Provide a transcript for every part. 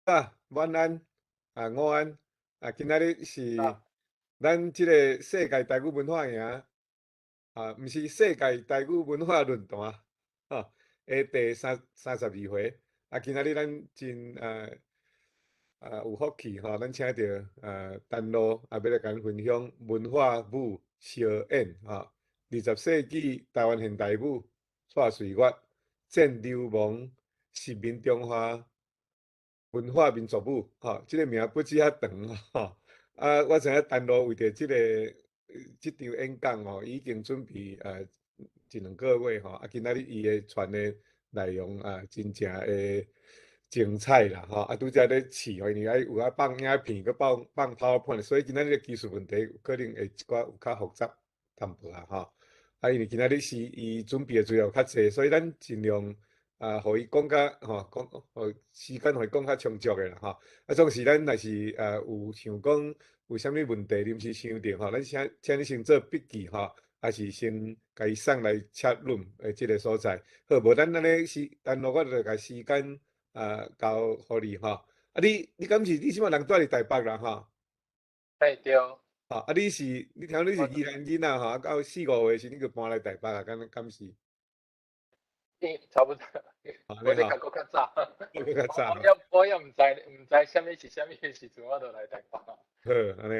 晚安午安今仔日是啊，咱即个世界台语文化营毋是世界台语文化论坛第32回今仔日咱真有福气咱请到丹露要来甲咱分享文化舞小演20世纪台湾现代舞蔡瑞月战流氓是民中华文化民族舞即个名不止遐长我知影丹露为着即场演讲已经准备一两个月今仔日伊的传的内容真正的精彩啦拄则咧试因为有放影片，佮放 PowerPoint，所以今仔日的技术问题有可能会一寡有较复杂淡薄因为今仔日是伊准备的资料较济，所以咱尽量互伊讲甲时间互伊讲较充足的啦总是咱若是有想讲有啥物问题临时想到咱请你先做笔记还是先甲伊送来 chat room 的即个所在。好，无咱安尼等下我就甲时间交互你你敢是你即满人住伫台北啦嘿对，你听你是宜我兰囡仔到4、5岁时你就搬来台北敢是？差不多，安尼无你甲我较早，你较早我也毋知啥物是啥物的时阵，我就来台北。好，安尼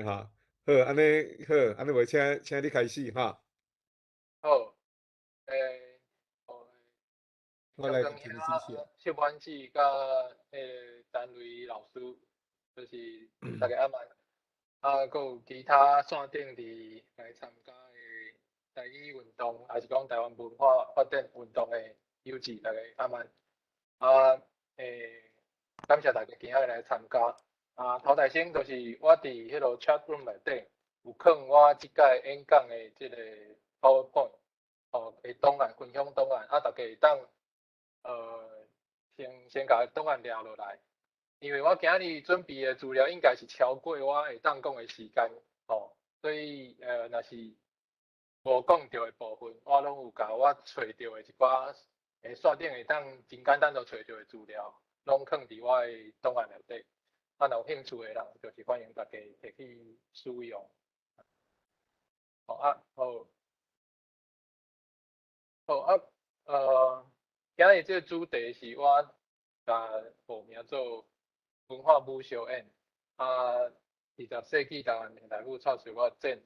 安尼无请你开始好，诶，哦，刚刚我来请你指示。遐谢婉姊甲陈瑞老师，就是大家晚佫有其他线顶伫来参加的台语运动，还是讲台湾文化发展运动的友志，大家晚诶，感谢大家今仔日来参加。头台先就是我伫迄个 chat room 内底有放我即届演讲的即个 PowerPoint 的档案分享档案，大家会当先甲档案抓落来，因为我今日准备的资料应该是超过我会当讲的时间所以若是无讲到的部分，我拢有甲我找到的一寡线顶会当真简单就找到的资料，拢放伫我的档案内底。若有兴趣的人，就是欢迎大家摕去使用。好，今日这个主题是我报名做文化舞小演20世纪台湾现代舞蔡水我展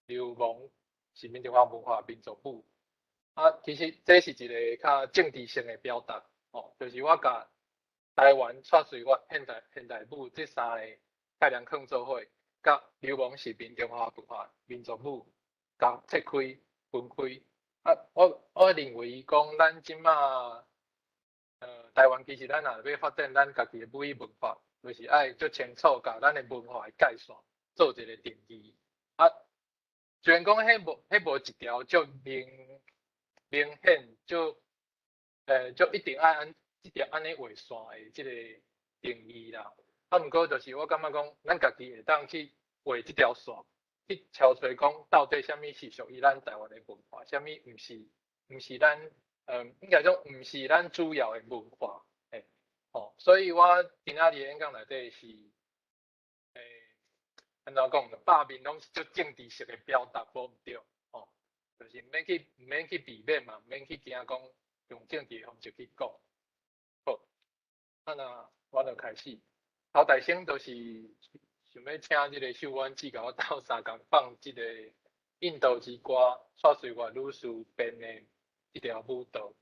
流氓是民中华文化民族舞其实这是一个较政治性的表达就是我甲台湾蔡水我现代舞这三个概念创做伙，甲流氓是民中华文化民族舞甲拆开分开。我认为讲咱即马台湾其实咱若要发展咱家己的舞艺文化，就是爱足清楚甲咱的文化的界线做一个定义虽然讲迄无一条足明显就一定按一条安尼画线的即个定义啦。毋过就是我感觉讲，咱家己会当去画即条线，去敲出讲到底啥物是属于咱台湾的文化，啥物毋是咱应该讲毋是咱主要的文化所以我今仔日演讲内底是安怎讲呢？百面拢是足政治式的表达，无毋对就是毋免去避免嘛，毋免去惊讲用政治的方式去讲。好，那我就开始。头大先就是想要请即个秀婉姊甲我斗相共放即个印度之歌蔡水月女士编的一条舞蹈。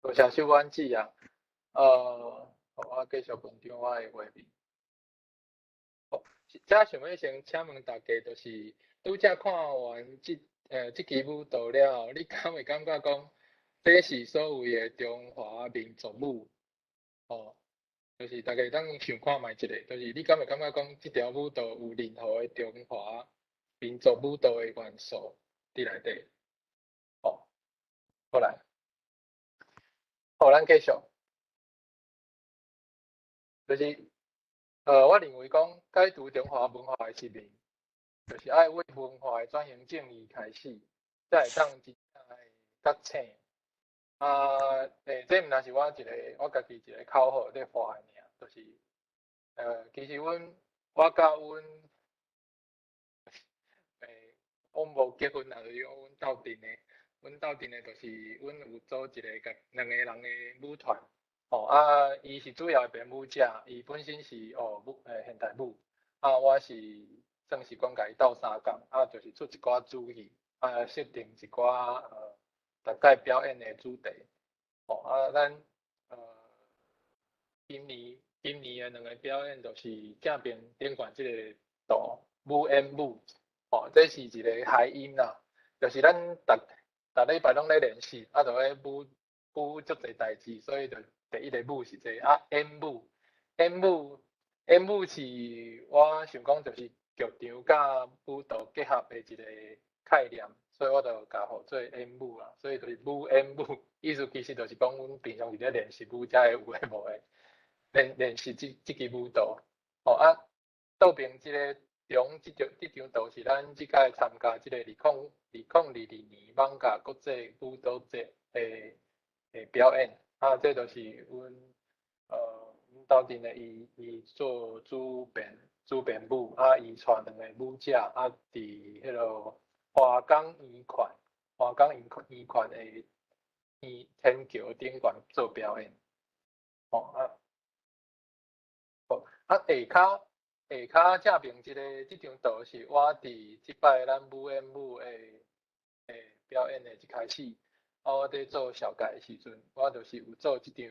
多谢小婉姊啊，我继续分享我的画面。遮想要先请问大家，就是拄则看完即支舞蹈了后，你敢会感觉讲，这是所谓的中华民族舞？哦，就是大家当想看觅一下，就是你敢会感觉讲，即条舞蹈有任何的中华民族舞蹈的元素伫内底？哦，好来，好，咱继续，就是我认为讲解读中华文化的使命，就是爱为文化的转型正义开始，才会当真正的觉醒。这毋但是我家己一个口号在发的尔，就是其实我甲阮无结婚啊，就是阮斗阵的，阮斗阵的就是阮有组一个两个人的舞团。伊是主要的编舞者，伊本身是学现代舞，我是算是讲甲伊斗相共，就是出一寡主意，设定一寡大概表演的主题，咱今年的两个表演就是正面顶悬即个图舞演舞，这是一个諧音啦，就是咱逐礼拜拢咧练习，啊，就咧舞足侪代志，所以就第一个舞是这啊 M 舞，M 舞是我想讲就是剧场甲舞蹈结合的一个概念，所以我就甲号做 M 舞啦，所以就是舞 M 舞，意思其实就是讲阮平常是咧练习舞才会有诶无诶，练习即支舞蹈，哦啊，倒边即个中即场都是咱即届参加即个2022年网甲国际舞蹈节诶表演，啊，这就是阮斗阵的伊做主编舞，啊，伊带2个舞者，啊，伫迄落华冈圆环的天桥顶悬做表演，哦啊，哦啊下骹正面即张图是我伫即摆咱舞诶表演的一开始，我伫做小改的时阵，我就是有做即张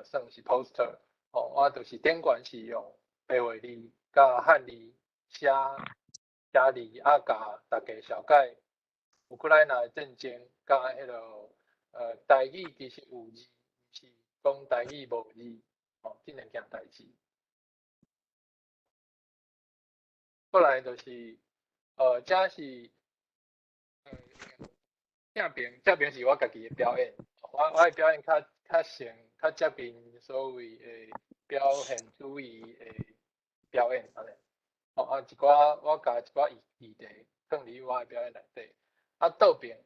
算是 poster， 哦，我就是顶悬是用白话字甲汉字写字，啊，甲大家小解乌克兰的战争，甲迄落台语其实有字，是讲台语无字，哦，即两件代志。过来就是这是正边是我家己的表演，我的表演较较接近所谓的表现主义的表演安尼。哦啊，一寡我甲一寡议题放伫我的表演内底。啊，倒边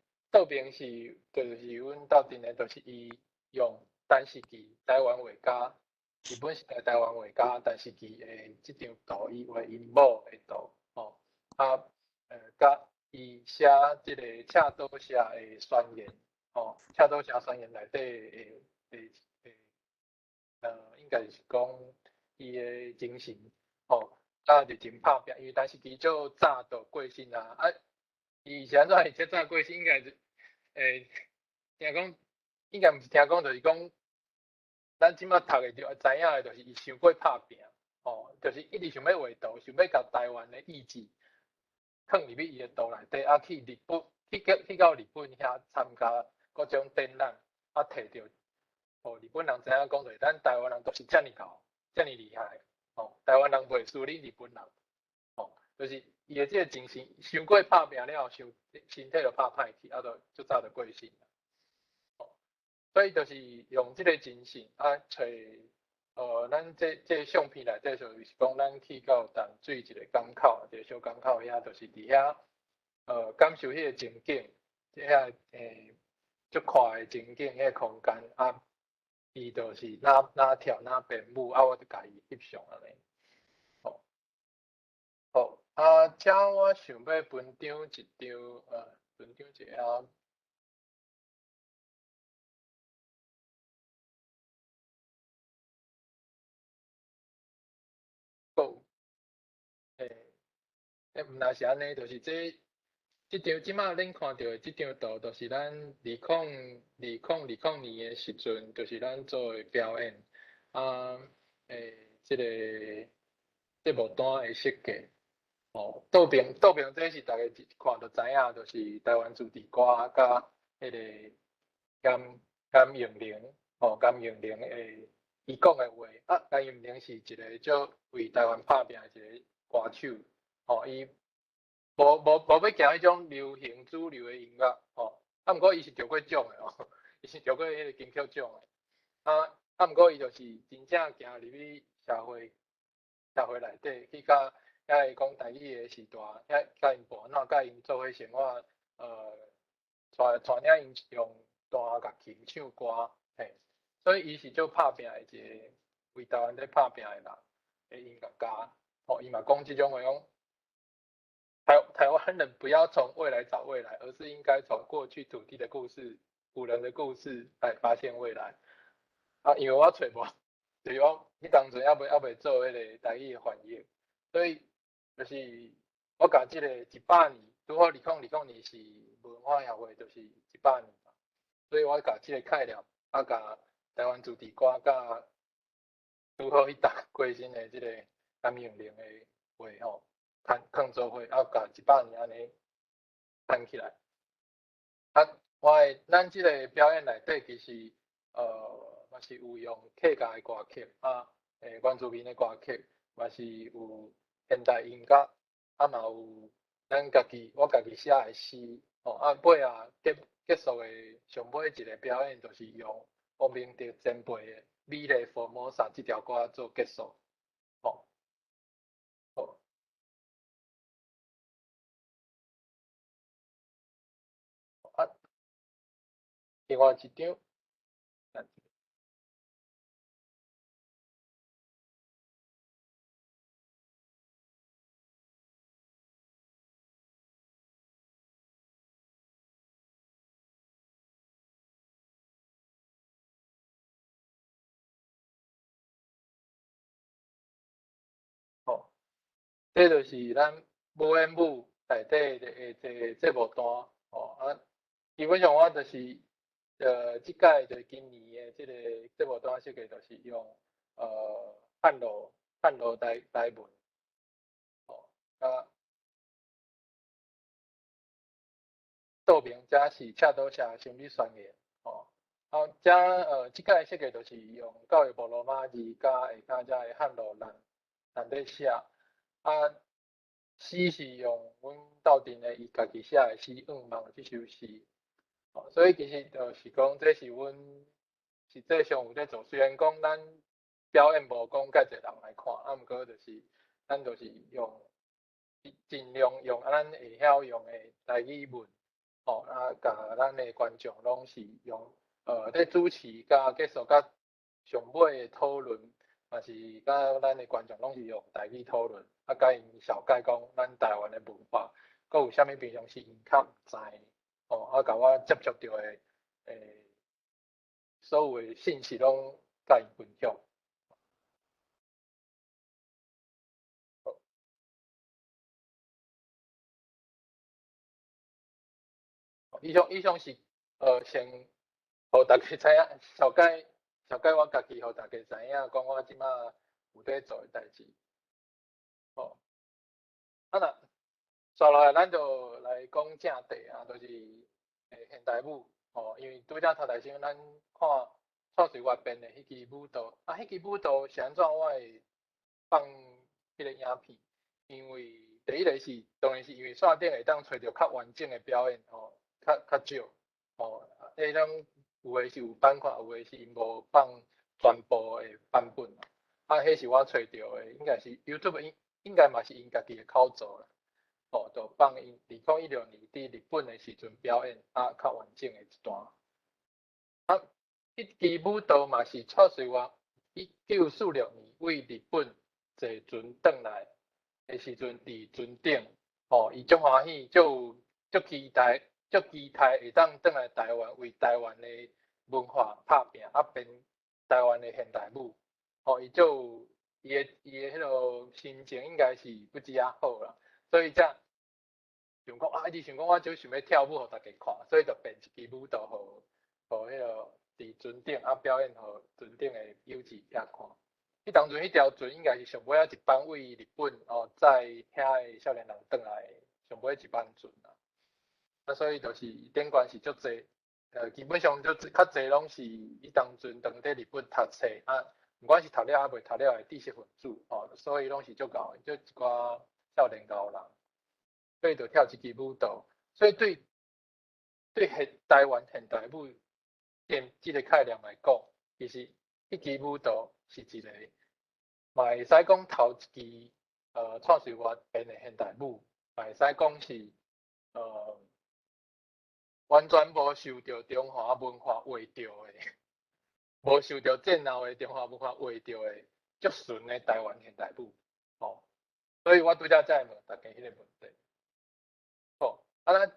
是就是阮斗阵的，就是伊用单视机台湾画家，日本是台湾画家单视机的即张图，伊画因某的图，哦啊甲伊写即个恰多社的宣言，哦，恰多社宣言内底应该是讲伊的精神，哦，啊，就真拍拼，因为但是伊就早就过身啊，啊，伊是安怎会这早过身？应该是听讲，应该毋是听讲，就是讲，咱即摆读的就知影的，就是伊想过拍拼，哦，就是一直想要画图，想要甲台湾的意志放入去伊的图内底，啊，去日本，去到日本遐参加各种展览，啊，摕到。哦，日本人知影讲就是咱台湾人都是遮尔高，遮尔厉害，哦，台湾人袂输你日本人，哦，就是伊的这个精神，伤过拍拼了后，身体就拍歹去，啊，就早就过身，哦，所以就是用这个精神啊，找咱这相片内底就是讲咱去到淡水一个港口，一个小港口遐，就是伫遐感受迄个情景，遐足快的情景，迄个空间啊。伊就是哪跳哪编舞，啊，我就甲伊翕相安尼。哦，好，啊，遮我想要分享一张，分享一下。毋若是安尼，就是即张即马恁看到的即张图，就是咱2020年的时阵，就是咱做的表演啊，即个节目单的设计。哦，倒边这是大家一看就知影，就是台湾主题歌甲迄个甘永玲，哦，甘永玲诶，伊讲诶话，啊，甘永玲是一个足为台湾拍拼诶一个歌手，哦，伊无要行迄种流行主流诶音乐，哦，啊，毋过伊是得过奖诶哦，伊是得过迄个金曲奖诶，毋过伊就是真正行入去社会内底去甲。遐会讲台语的时代，遐甲因伴怎甲因做伙生活，带领因用大乐器唱歌，嘿，所以伊是做拍拼的一个为台湾在拍拼的人，的音乐家，哦，伊嘛讲即种话讲，台湾人不要从未来找未来，而是应该从过去土地的故事、古人的故事来发现未来。啊，因为我揣无，就是我迄当阵还未做迄个台语的翻译，所以。就是我甲即个100年，拄好2020年是文化协会，就是100年嘛，所以我甲即个概念，啊甲台湾主题歌，甲拄好迄搭过身的即个甘永玲的话吼，放做伙，啊甲100年安尼牵起来，啊咱即个表演内底其实嘛是有用客家的歌曲原住民的歌曲，嘛是有现代音乐，嘛有咱我家己写的诗，尾结束的上尾一个表演就是用王明德前辈的《美丽佛摩萨》这条歌做结束，另外一张。这就是咱无缘舞内底的这节目单基本上我就是即届就是今年的这个节目单设计就是用汉罗台文道明这是恰多下心理宣言即届设计就是用教育部罗马字加下加这汉罗人在写诗是用阮斗阵的伊家己写的诗《梦》这首诗，所以其实就是讲这是阮实际上有在做，虽然讲咱表演无讲介侪人来看，毋过就是咱就是用尽量用咱会晓用的台语文，甲咱的观众拢是用在主持甲结束甲上尾的讨论。嘛是甲咱的观众拢是用台语讨论，甲因小解讲咱台湾的文化，佮有啥物平常时因较毋知，甲我接触到的所有的信息拢甲因分享。以上是先互大家知影小解我家己，互大家知影，讲我即马有在做的代志。若刷落来，咱就来讲正题就是现代舞因为拄则头台先咱看创水外边的迄支舞蹈，迄支舞蹈是安怎我会放迄个影片？因为第一个是当然是因为线顶会当找到较完整的表演较少迄种有诶是有版权，有诶是因无放全部诶版本迄是我找到诶，应该是 YouTube 应该嘛是因家己诶口做啦，就放因2016年伫日本诶时阵表演较完整诶一段。迄支舞蹈嘛是出自于1946年为日本坐船转来诶时阵伫船顶伊足欢喜，足期待会当转来台湾为台湾诶文化拍拼变台湾诶现代舞伊就伊诶迄落心情应该是不止好啦，所以才想讲伊想讲我就想要跳舞互大家看，所以就变一支舞蹈互迄落伫船顶表演互船顶诶游子遐看。迄当阵迄条船应该是上尾一班为日本载遐诶少年人转来上尾一班船所以就是顶悬是足济基本上较济拢是伊当阵伫日本读册毋管是读了未读了诶知识分子所以拢是足够诶，一寡少年高人，所以就跳一支舞蹈，所以对台湾现代舞即个概念来讲，其实迄支舞蹈是一个嘛会使讲头一支创水外边诶现代舞，嘛会使讲是完全无受到中华文化画着诶，无受到战后诶中华文化画着诶足纯诶台湾现代舞所以我拄则才会问大家迄个问题咱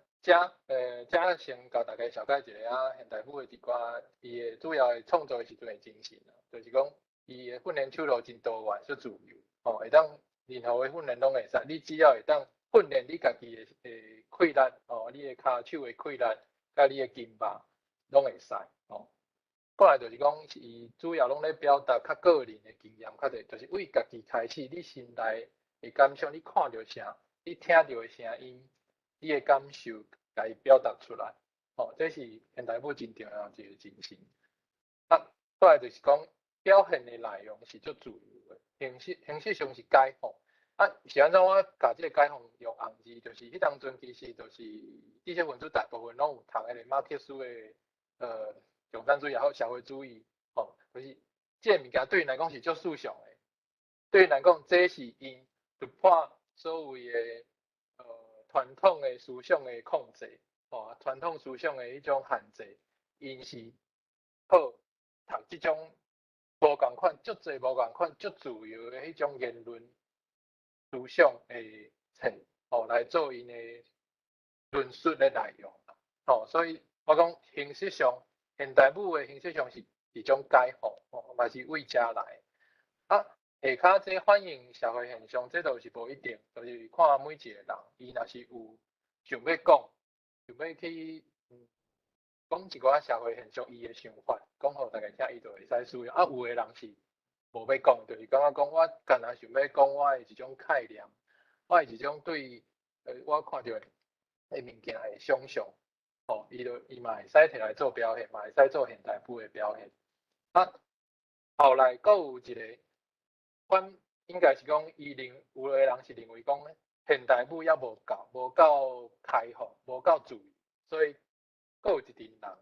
遮先甲大家小解一下现代舞诶一寡伊诶主要诶创作诶时阵诶精神就是讲伊诶训练手路真多元足自由会当任何诶训练拢会使，你只要会当训练你家己诶气力你诶骹手诶气力甲你诶筋肉拢会使过来就是讲伊主要拢咧表达较个人诶经验较侪，就是为家己开始，你心内诶感想，你看到啥，你听到诶声音，你诶感受，甲伊表达出来这是现代舞真重要一个精神。再来就是讲表现的内容是足自由的，形式上是解放。是安怎我甲即个解放用红字，就是迄当阵其实就是知识分子大部分拢有读迄个马克思的共产主义也好社会主义，就是即个物件对因来讲是足思想的，对因来讲这是因突破所谓的传统的思想的控制，传统思想的迄种限制，因是好读即种无共款、足侪无共款、足自由的迄种言论思想的册，来做因的论述的内容，所以我讲形式上，现代舞的形式上是一种解放，嘛是为遮来。下骹这反映社会现象，这都是无一定，就是看每一个人，伊若是有想要讲，想要去讲一寡社会现象，伊的想法，讲互大家听，伊就会使使用。有的人是无要讲，就是感觉讲我干那想要讲我的一种概念，我的一种对我看到的物件的想象，伊嘛会使摕来做表现，嘛会使做现代舞的表现。后来阁有一个。阮应该是讲，有的人是认为讲，现代舞还无够开放，无够自由，所以阁有一群人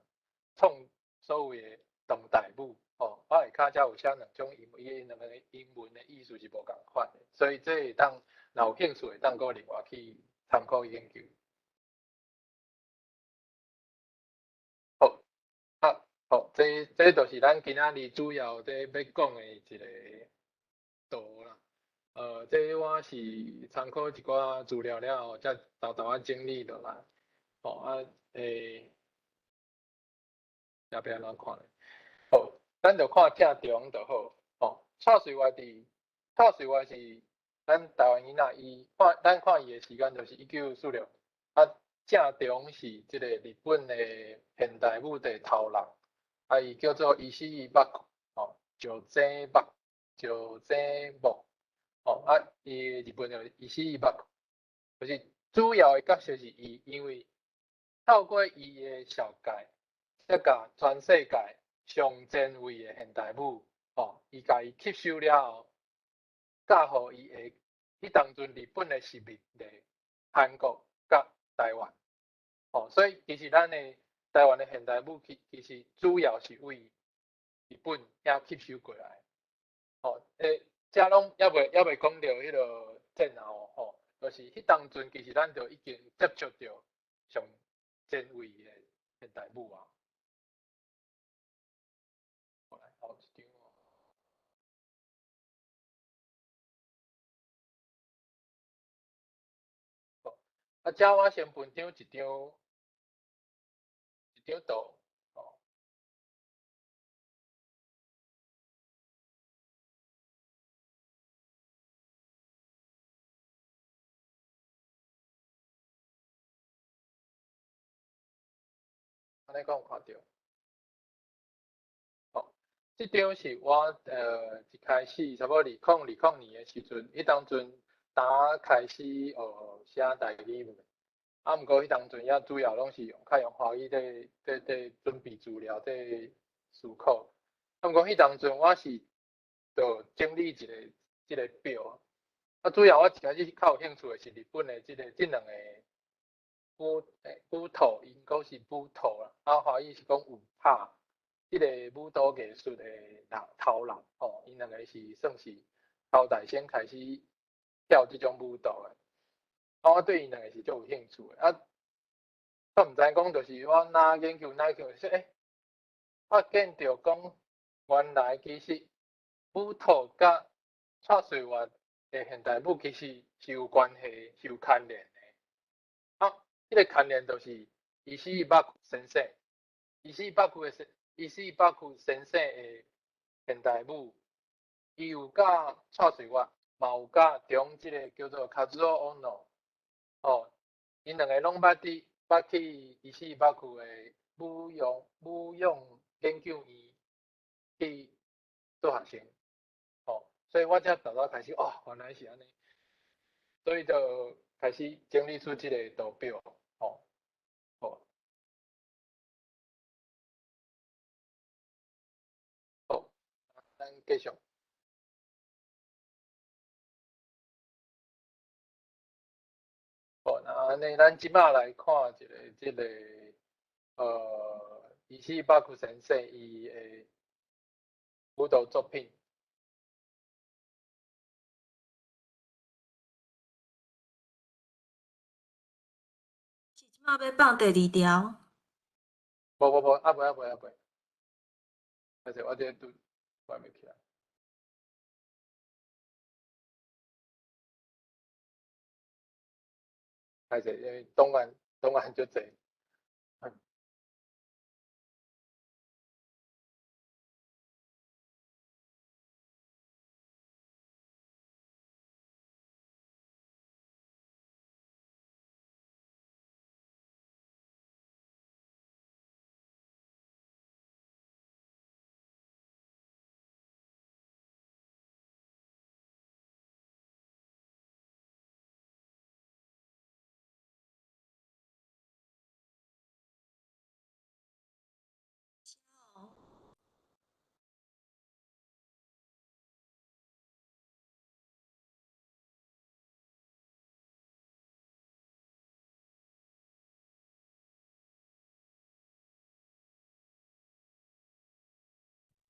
创所谓的当代舞。我下骹才有写两种两个英文的意思是无共款的，所以这会当若有兴趣会当阁另外去参考研究。这就是咱今仔日主要要讲的一个图啦。这我是参考一寡资料了后，才豆豆整理落来。要不要咱看咧？咱就看正中就好。蔡水华是咱台湾囡仔，咱看伊的时间就是1946。正中是即个日本的现代舞的头人，伊叫做伊西木，石井木。伊日本叫伊西木，就是主要的角色是伊，因为透过伊的小界，才甲全世界上前卫的现代舞，伊甲伊吸收了后，教互伊的迄当阵日本的殖民地韩国甲台湾，所以其实咱的台湾的现代舞其实主要是为日本遐吸收过来，遮拢还未讲到迄个战后，就是迄当阵其实咱就已经接触到上前卫的现代舞啊。来，好一张遮我先分张一张图。安尼讲有看到？这张是我一开始差不多2020年的时阵，迄当阵打开始写台语文，毋过迄当阵也主要拢是用华语在准备资料在思考。毋过迄当阵我是就整理一个表，主要我一开始较有兴趣的是日本的这两个舞蹈，因讲是舞蹈啦，华语是讲舞拍。即个舞蹈艺术的头人，因两个是算是头代先开始跳即种舞蹈的，我对因两个是足有兴趣的。我毋知讲，就是我哪研究说，我见到讲，原来其实舞蹈甲蔡水华的现代舞其实是有关系、是有牵连的。迄个牵连就是伊西木先生，伊西木先生的现代舞，伊有甲蔡水华，嘛有甲中即个叫做卡祖欧诺，因两个拢捌去伊西木的舞用研究院去做学生，所以我才早早开始，原来是安尼，所以就开始整理出即个图表。咱继续。好，那安尼咱即马来看一个即个伊西巴库先生伊的舞蹈作品。是即马要放第二条。无，袂，但是我这拄还没起来。还是因为东岸就济。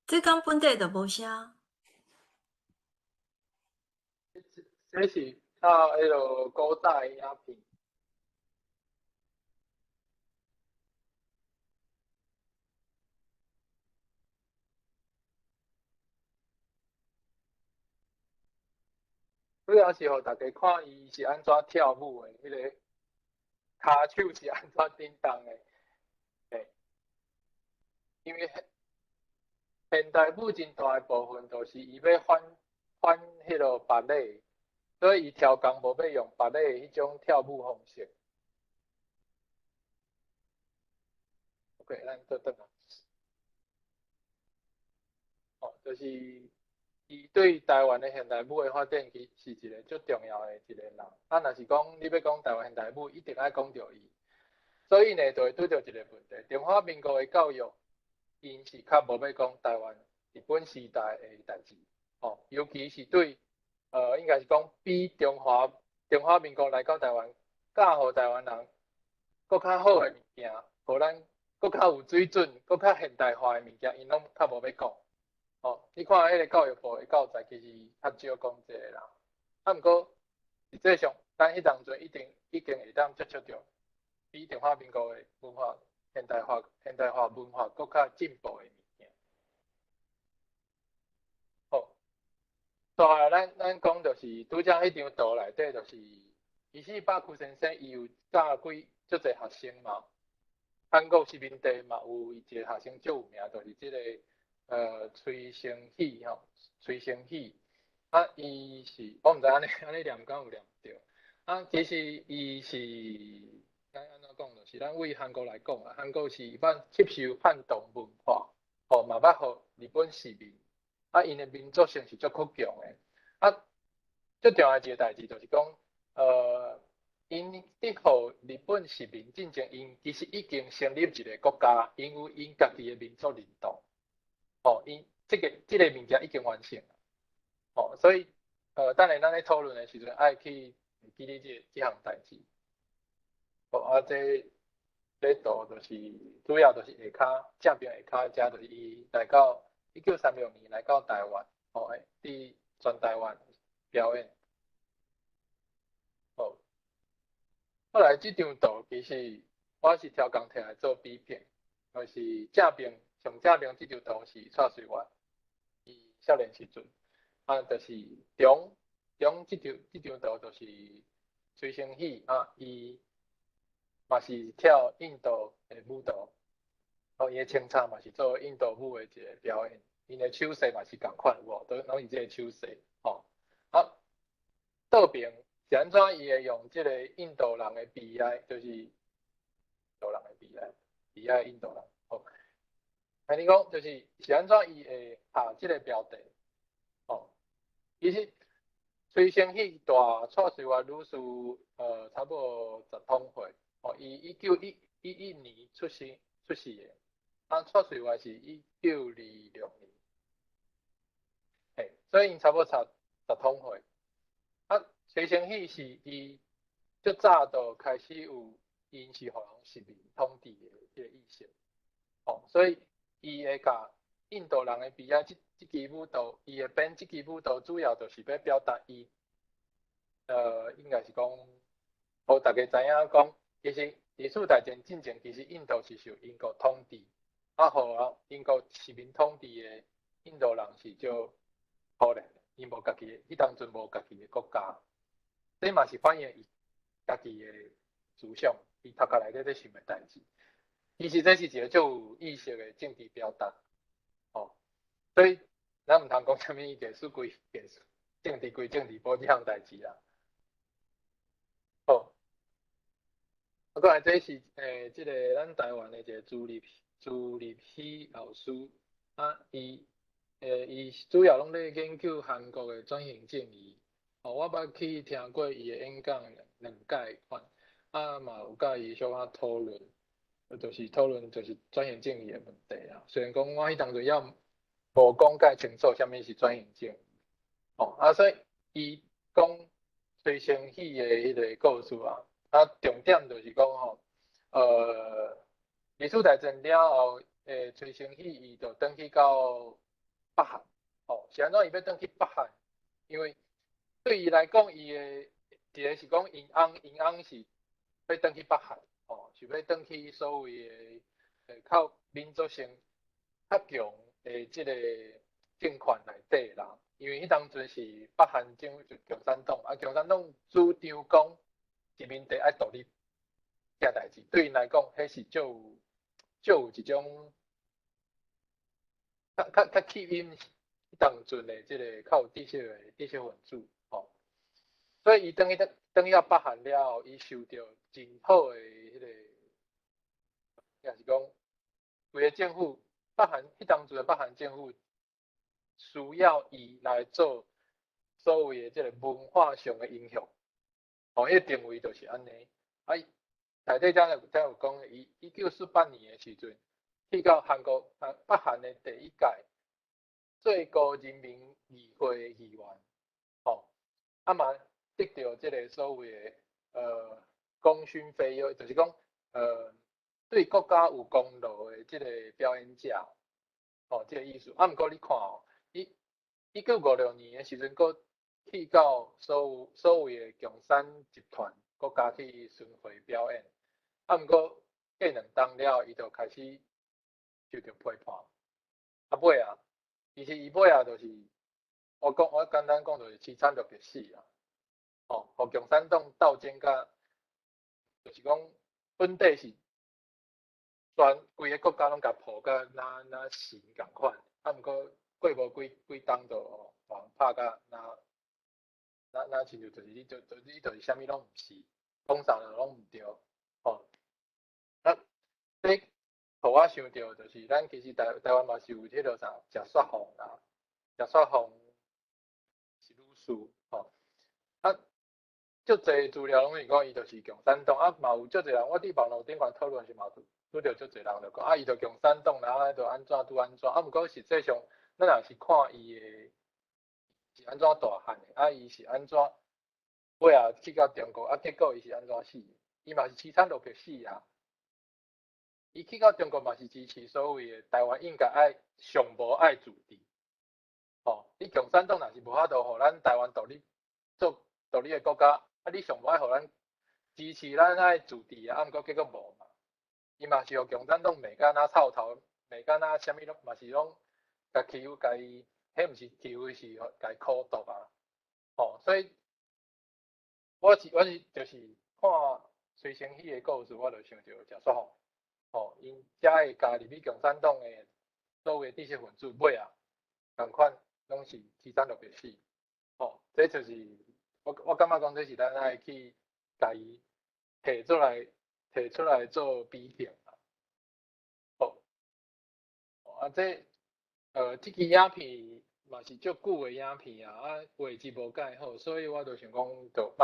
这讲本地就无写。这是靠迄落古早的影片。主要是互大家看伊是安怎跳舞的，迄个骹手是安怎叮当的。嘿，因为现代舞真大的部分都是伊要反迄落芭蕾，所以伊跳工无要用芭蕾的迄种跳舞方式。OK， 咱倒转来。就是伊对台湾的现代舞的发展，其是一个足重要的一个人。若是讲你要讲台湾现代舞，一定爱讲到伊。所以呢，就会拄到一个问题：中华民国的教育，因是较无要讲台湾日本时代的代志。尤其是对应该是讲比中华民国来到台湾，教互台湾人更较好的物件，互咱更较有水准、更较现代化的物件，因拢较无要讲。你看迄个教育部的教材，其实较少讲这个啦。毋过实际上，咱迄当阵已经会当接触到比中华民国的文化现代化文化更较进步的物件。好，再来咱讲就是拄则迄张图内底，就是伊是巴库先生，伊有教几足侪学生嘛。韩国殖民地嘛有一个学生最有名，就是即个崔成喜吼，崔成喜。伊是我毋知安尼念敢有念对。其实伊是咱安怎讲，就是咱为韩国来讲啊，韩国是接受汉动文化，嘛捌互日本殖民。因的民族性是足够强的。最重要一个代志就是讲，因伫互日本殖民进前，因其实已经成立一个国家，因有因家己的民族认同。因这个物件已经完成了。所以等下咱咧讨论的时阵，爱去记哩这项代志。这图就是主要就是下骹正边下骹遮就是伊来到1936年来到台湾，伫全台湾表演。后来这张图其实我是挑工摕来做比片，就是正边上正边这张图是蔡水元伊少年时阵，就是中这张图就是崔成喜伊嘛是跳印度的舞蹈，伊的清唱嘛是做印度舞的一个表演，因的手势嘛是共款有无？都拢是这个手势。倒边是安怎伊会用这个印度人的悲哀，就是印度人的悲哀印度人。安尼讲就是安怎伊会下这个标题。其实崔成喜大蔡水元女士差不多10通岁。伊1911年出世的。蔡水元是1926年。所以因差不多10通岁。啊，崔成熙是伊足早就开始有因是互人实名统治的即个意识，所以伊会甲印度人的比啊，即支舞蹈，伊会编即支舞蹈，主要就是要表达伊，应该是讲，互大家知影讲，其实历史大战进前，其实印度是受英国统治，啊，互英国实名统治的印度人是足可怜，伊无家己的，迄当阵无家己的国家，这嘛是反映伊家己的思想，伊头壳内底在想的代志。其实这是一个足有意识的政治表达，所以咱毋通讲啥物艺术归艺术，政治归政治，无即项代志啦。好，过来这是即个咱台湾的一个朱立熙老师，啊，伊主要拢咧研究韩国的转型正义。我捌去听过伊的演讲2届款，啊嘛有甲伊小可讨论，就是讨论就是转型正义的问题啊。虽然讲我迄当阵也无讲介清楚啥物是转型正义，所以伊讲崔成熙的迄个故事啊，重点就是讲历史大战了后，崔成熙伊就转去到北韩，是安怎伊要转去北韩？因为对伊来讲，伊的一个是讲因翁是要转去北韩，是要转去所谓的靠民族性较强的即个政权内底啦。因为迄当阵是北韩政府就共产党，共产党主张讲殖民地爱独立件代志，对因来讲，迄是足有一种较吸引迄当阵的即个较有知识分子，所以伊转去到北韩了后，伊受到真好的迄个，也是讲规个政府，迄当阵的北韩政府需要伊来做所谓的即个文化上的英雄，伊的定位就是安尼。内底才有讲，伊1948年的时阵，去到北韩的第一届最高人民议会议员，嘛得到即个所谓的功勋飞跃，就是讲对国家有功劳的即个表演者，即个意思。毋过你看1956年的时阵，佫去到所谓的共产集团国家去巡回表演，毋过过2冬了，伊就开始受到批判。尾其实伊尾就是我简单讲就是凄惨到必死啦。互共产党斗争甲，就是讲本地是规个国家拢甲破甲那神共款，毋过过无几冬就人拍甲那亲像就是你就是啥物拢毋是，讲啥拢毋对，这互我想到就是咱其实台湾嘛是有迄落啥食雪红啦，食雪红是女士，足侪资料拢是讲伊就是共产党，嘛有足侪人，我伫网络顶悬讨论是嘛拄着足侪人就讲伊就共产党，然后就安怎拄安怎，毋过实际上咱若是看伊的是安怎大汉的，伊是安怎尾去到中国，结果伊是安怎死？伊嘛是凄惨到必死啊！伊去到中国嘛是支持所谓的台湾应该上无爱自治，你共产党若是无法度互咱台湾独立做独立的国家。你上无爱互咱支持咱爱自治毋过结果无嘛？伊嘛是互共产党骂甲若臭头，骂甲若啥物拢嘛是拢甲欺负甲伊，迄毋是欺负是甲伊苦毒啊！所以我是就是看崔成熙的故事，我就想到食雪红，因才会加入去共产党的所有知识分子尾共款拢是凄惨到必死，这就是。我感觉讲这是咱爱去甲伊摕出来做比较这支影片嘛是足久的影片画质无介好，所以我就想讲，就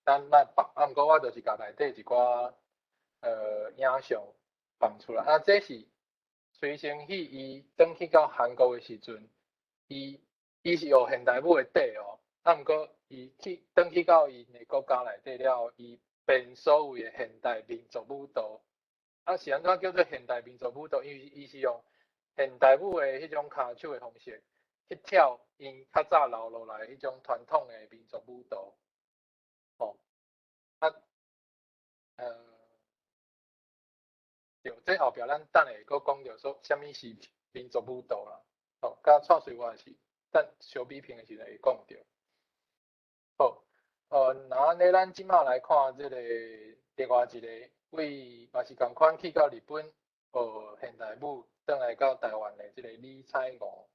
咱莫放，毋过我就是甲内底一寡影像放出来。这是崔成熙伊转去到韩国的时阵，伊伊是学现代舞的底哦，啊，毋过伊转去到伊的国家内底了后，伊变所谓的现代民族舞蹈。啊，是安怎叫做现代民族舞蹈？因为伊是用现代舞的迄种骹手的方式去跳因较早留落来迄种传统的民族舞蹈。哦，啊，对，这后壁咱等下佫讲着说，啥物是民族舞蹈啦。哦，甲创水我也是，等小比拼的时阵会讲着。好，那安尼咱即马来看即个另外一个为嘛是共款去到日本学现代舞，转来到台湾的即个李彩娥。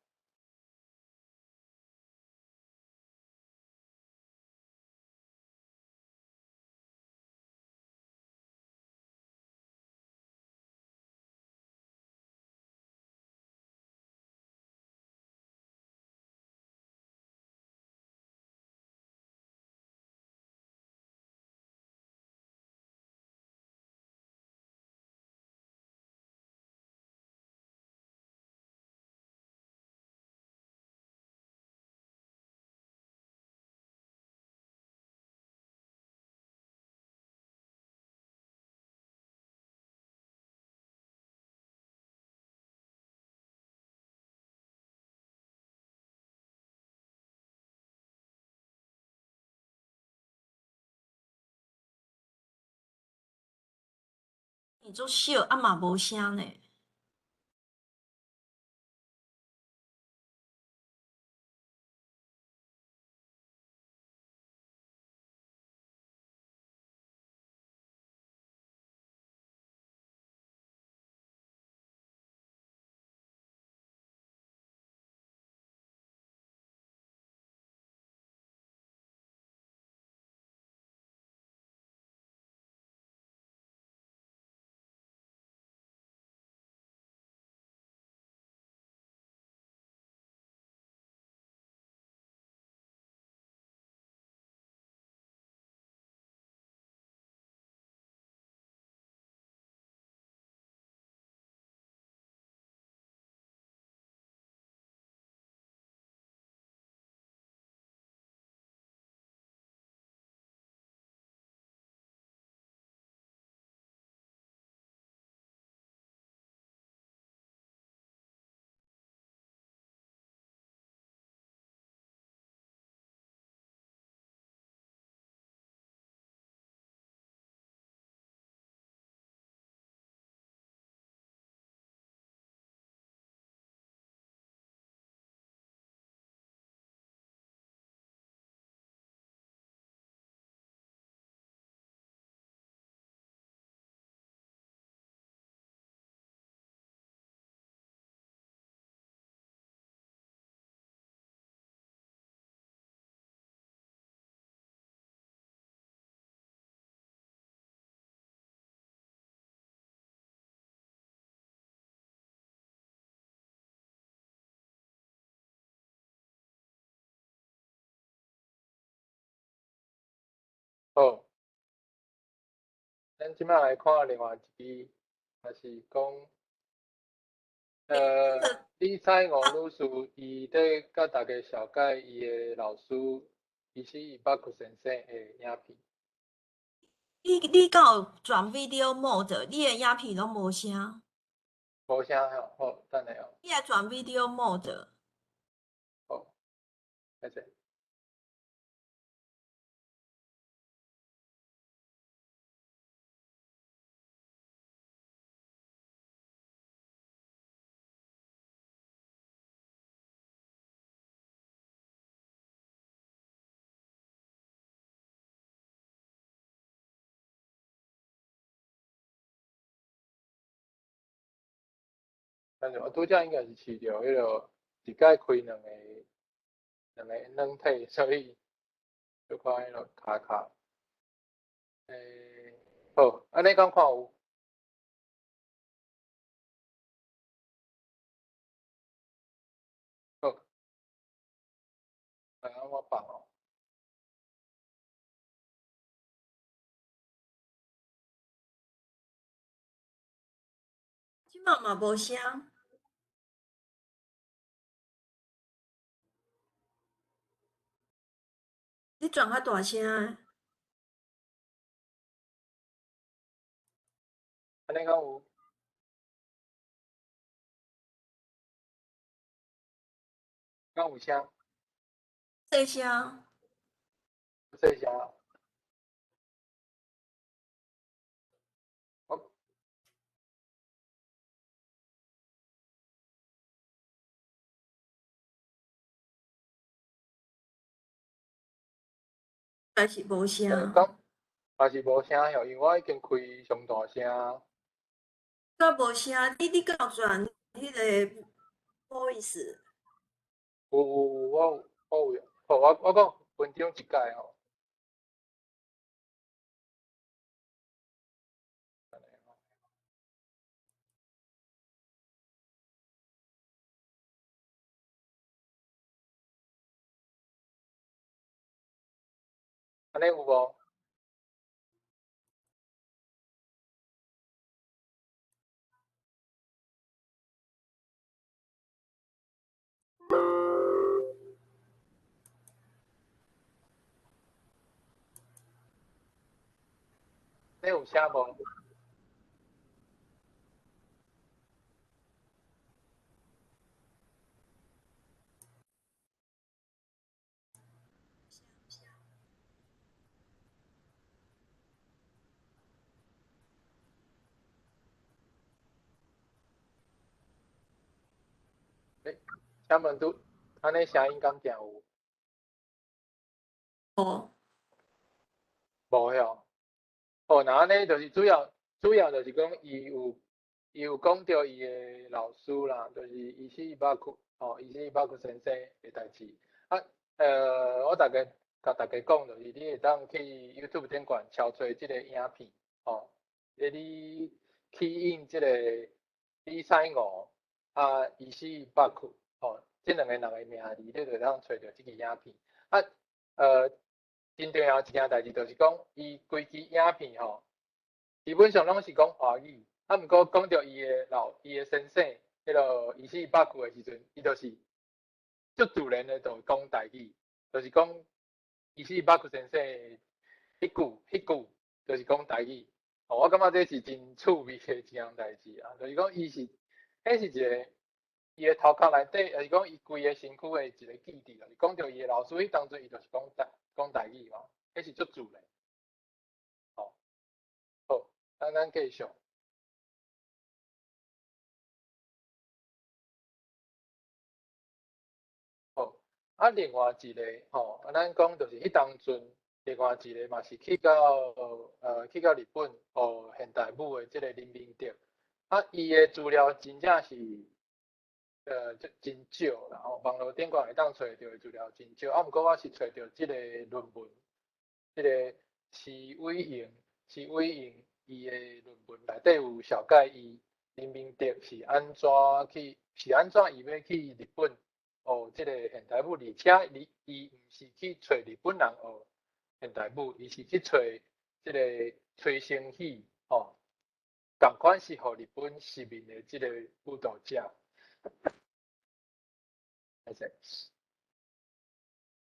你做小啊嘛无声呢。好，咱即摆来看另外一支，也是讲，李彩娥女士伊咧甲大家绍介伊的老师，其实伊捌屈先生的影片。你敢有转 video mode，你的影片拢无声。无声吼，好，等下哦，你来转 video mode。好，开始。反正我拄则应该是试着迄落一摆开两个软体，所以就看迄落卡卡。好，安尼敢看有？好，我放哦。即嘛嘛无声。转较大声啊。安尼讲有？敢有声？细声。细声。我还是无声。讲也是无声哟，因为我已经开上大声。敢无声？你敢有转迄个 voice？我有，好，我讲分享一解吼。安尼有无？你有声无？请问拄安尼声音敢定有？无。无哟。哦，那安尼就是主要就是讲伊有讲到伊的老师啦，就是医师伊捌去医师伊捌去先生的代志。我大概甲大家讲，就是你会当去 YouTube 顶管敲出即个影片，你起印即个李赛五医师伊捌去，即两个人的名字，你就会当找到即个影片。真重要一件代志，就是讲伊规支影片基本上拢是讲华语，毋过讲到伊的先生，迄个医师伊捌去的时阵，伊就是足自然的就讲台语，就是讲医师伊捌去先生迄句就是讲台语。我感觉这是真趣味的一件代志啊，就是讲迄是一个伊的头壳内底，就是讲伊规个身躯的一个基地，就是讲到伊的老师，迄当阵伊就是讲台语嘛，迄是足自然。好，咱继续。好，另外一个咱讲就是迄当阵，另外一个嘛是去到日本学现代舞的即个林明德，伊的资料真正是真少啦，网络顶管会当找到的资料真少，毋过我是找到即个论文，即个施伟英伊的论文内底有小解伊林明德是安怎伊要去日本学即个现代舞，而且伊毋是去找日本人学现代舞，伊是去找即个崔成喜共款是互日本市民的即个舞蹈家。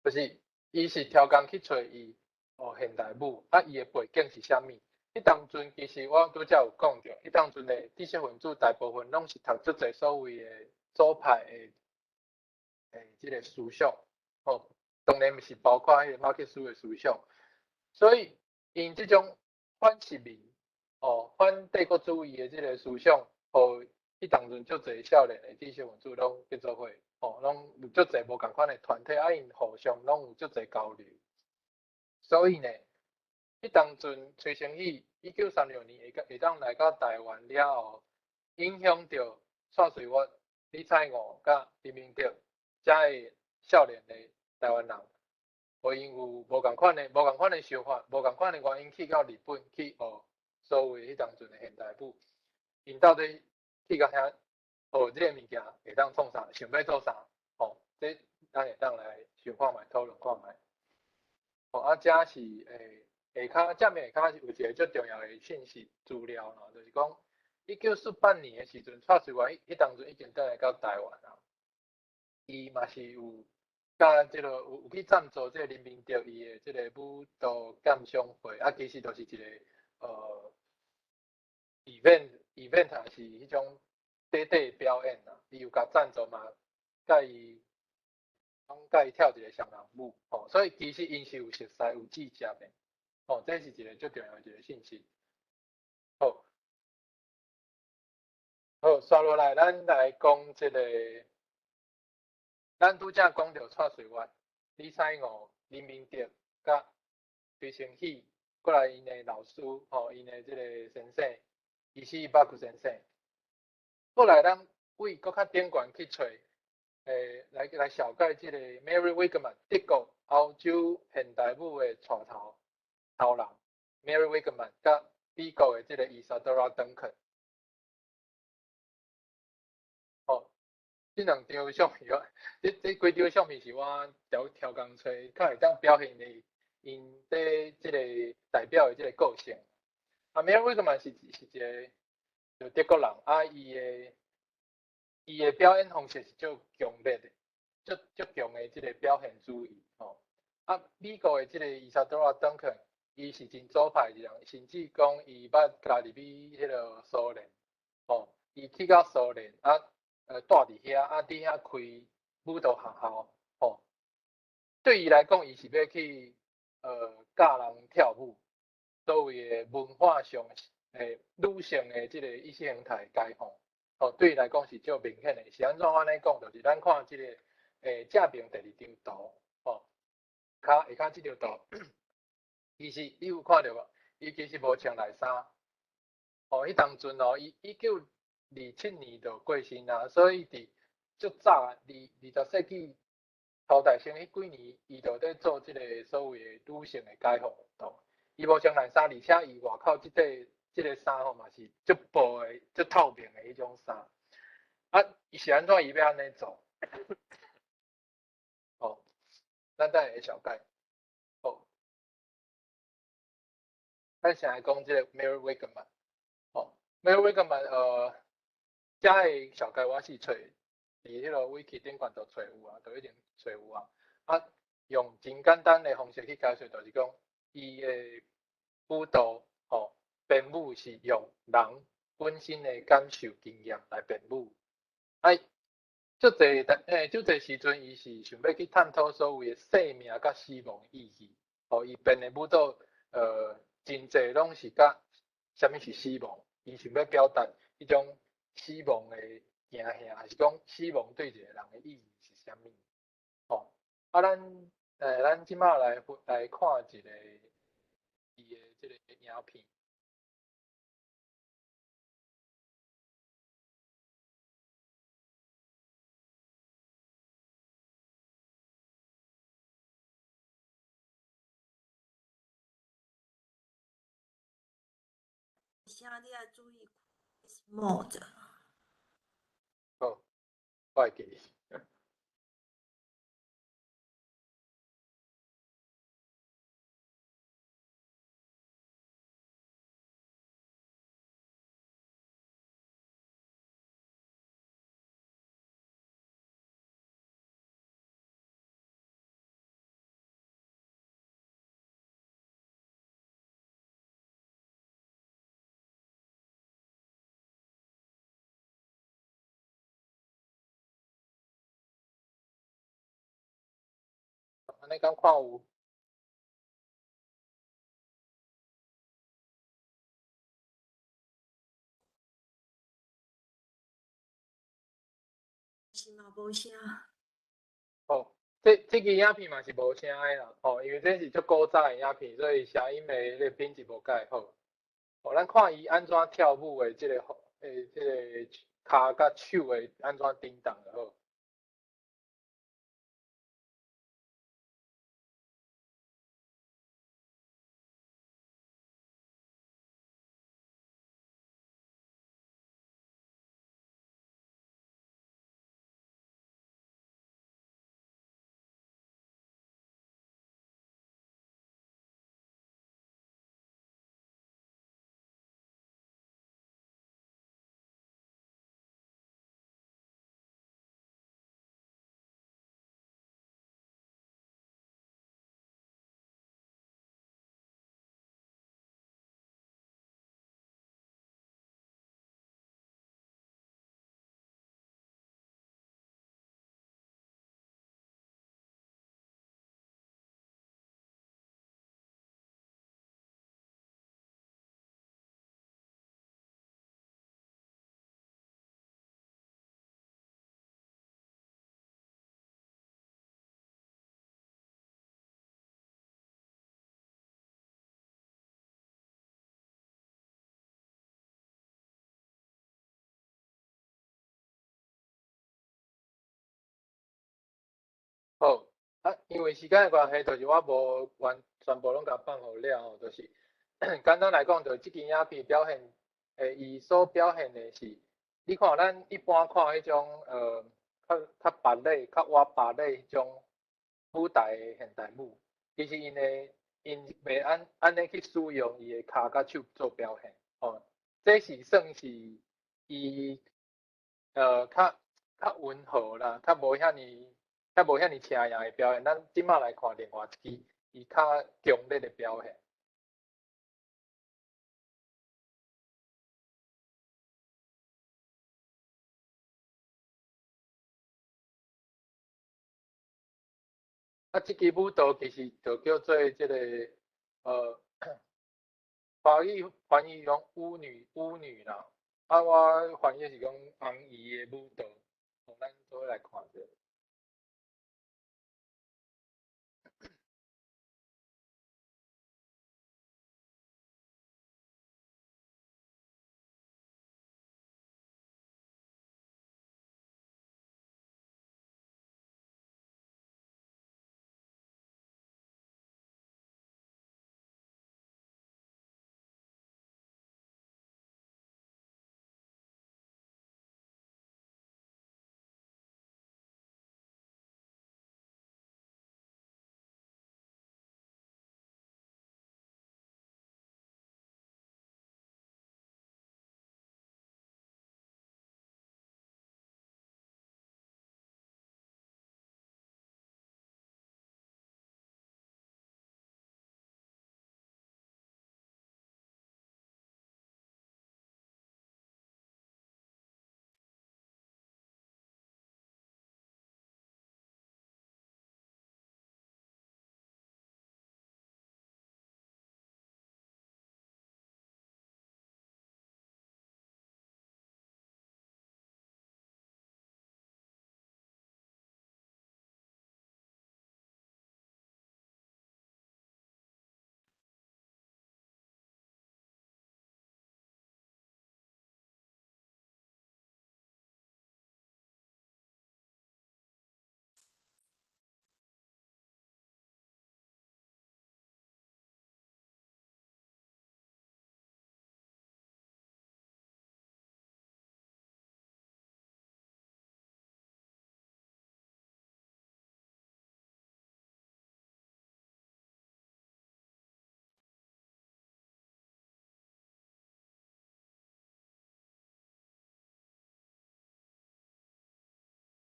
就是伊是超工去找伊现代舞，伊的背景是啥物？迄当阵其实我拄则有讲着，迄当阵的知识分子大部分拢是读足侪所谓的左派的即个思想，当然是包括迄个马克思的思想，所以因即种反殖民反帝国主义的即个思想，迄当阵足侪少年的知识分子拢结做伙，拢有足侪无共款的团体，因互相拢有足侪交流。所以呢，迄当阵崔成喜1936年会当来到台湾了后，影响到蔡水月、李彩五甲林明德遮个少年的台湾人，因有无共款的想法，无共款的原因去到日本去学所谓迄当阵的现代舞，因到底去到遐学即个物件会当创啥？想要做啥？这咱会当来想看卖、讨论看卖。遮是下面下骹有一个最重要的信息资料咯，就是讲1948年的时阵，蔡水元迄当阵已经倒来到台湾啦，伊嘛是有甲即个有去赞助即个林明德伊的即个舞蹈鉴赏会，其实就是一个event 是迄种短短表演啦，伊有甲赞助嘛，甲伊跳一个双人舞，所以其实因是有熟悉有记接的，这是一个最重要的一个信息。好，刷落来，咱来讲即个，咱拄则讲到蔡水湾、李彩娥、林明德、甲徐成喜，过来因的老师，因的即个先生，伊是巴库先生。后来咱为搁较顶悬去找，来小解即个 Mary Wigman 德国欧洲现代舞的带头人 Mary Wigman 甲美国的即个 Isadora Duncan。这两张相片，这几张相片是我挑工找，较会当表现的因即个代表的即个个性。Mary Wigman 是一个就德国人，伊的表演方式是足强烈的，足强的即个表现主义。美国的即个 Isadora Duncan， 伊是真左派的人，甚至讲伊捌加入去迄个苏联，伊去到苏联住伫遐，伫遐开舞蹈学校，对伊来讲，伊是要去教人跳舞，所谓的文化上女性的即个意识形态解放，对伊来讲是足明显的。是安怎安尼讲？就是咱看即个正面第二张图，下骹即张图，其实你有看到无？伊其实无穿内衫，迄当阵1927年就过身啦，所以伫足早20世纪头代先迄几年，伊就在做即个所谓的女性的解放运动。伊无穿内衫，而且伊外口即个衫嘛是足薄的、足透明的迄种衫。伊是安怎伊要安尼做？咱等下会小解。咱先来讲即个 Mary Wigman。Mary Wigman 遮的小解我是找伫迄个 wiki 顶悬就找有啊，就一定找有啊。用真简单的方式去解释，就是讲伊的舞蹈编舞是用人本身的感受经验来编舞。足侪时阵，伊是想要去探讨所谓的生命甲死亡意义。伊编的舞蹈真侪拢是甲啥物是死亡，伊想要表达迄种死亡的惊吓，还是讲死亡对一个人的意义是啥物？咱即马来看一个伊的即个影片。声你要注意 mode。我会记。安尼敢看有？是嘛无声。这支影片嘛是无声的啦，因为这是足古早的影片，所以声音的迄个品质无介好。咱看伊安怎跳舞的即个骹甲手的安怎叮当就好。因为时间的关系，就是我无全部拢甲放好了吼，就是简单来讲，就即支影片表现，伊所表现的是，你看咱一般看迄种较白类、较活白类迄种舞台的现代舞，其实因袂安尼去使用伊的骹甲手做表现，哦，这是算是伊较温和啦，较无遐尼车样的表现。咱即马来看另外一支，伊较强烈的表现。即支舞蹈其实就叫做即个华语翻译讲舞女啦，我翻译是讲红姨的舞蹈，咱做来看者。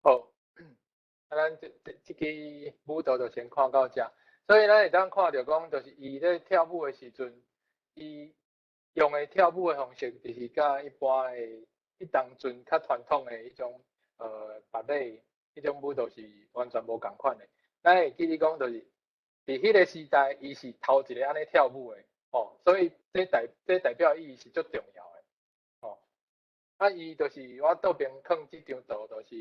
好，咱即支舞蹈就先看到遮，所以咱会当看到讲，就是伊咧跳舞的时阵，伊用的跳舞的方式，就是甲一般的迄当阵较传统的迄种芭蕾迄种舞蹈是完全无共款的。咱会记得讲，就是伫迄个时代，伊是头一个安尼跳舞的，哦，所以这代表意义是足重要的，哦。伊就是我倒边放即张图，就是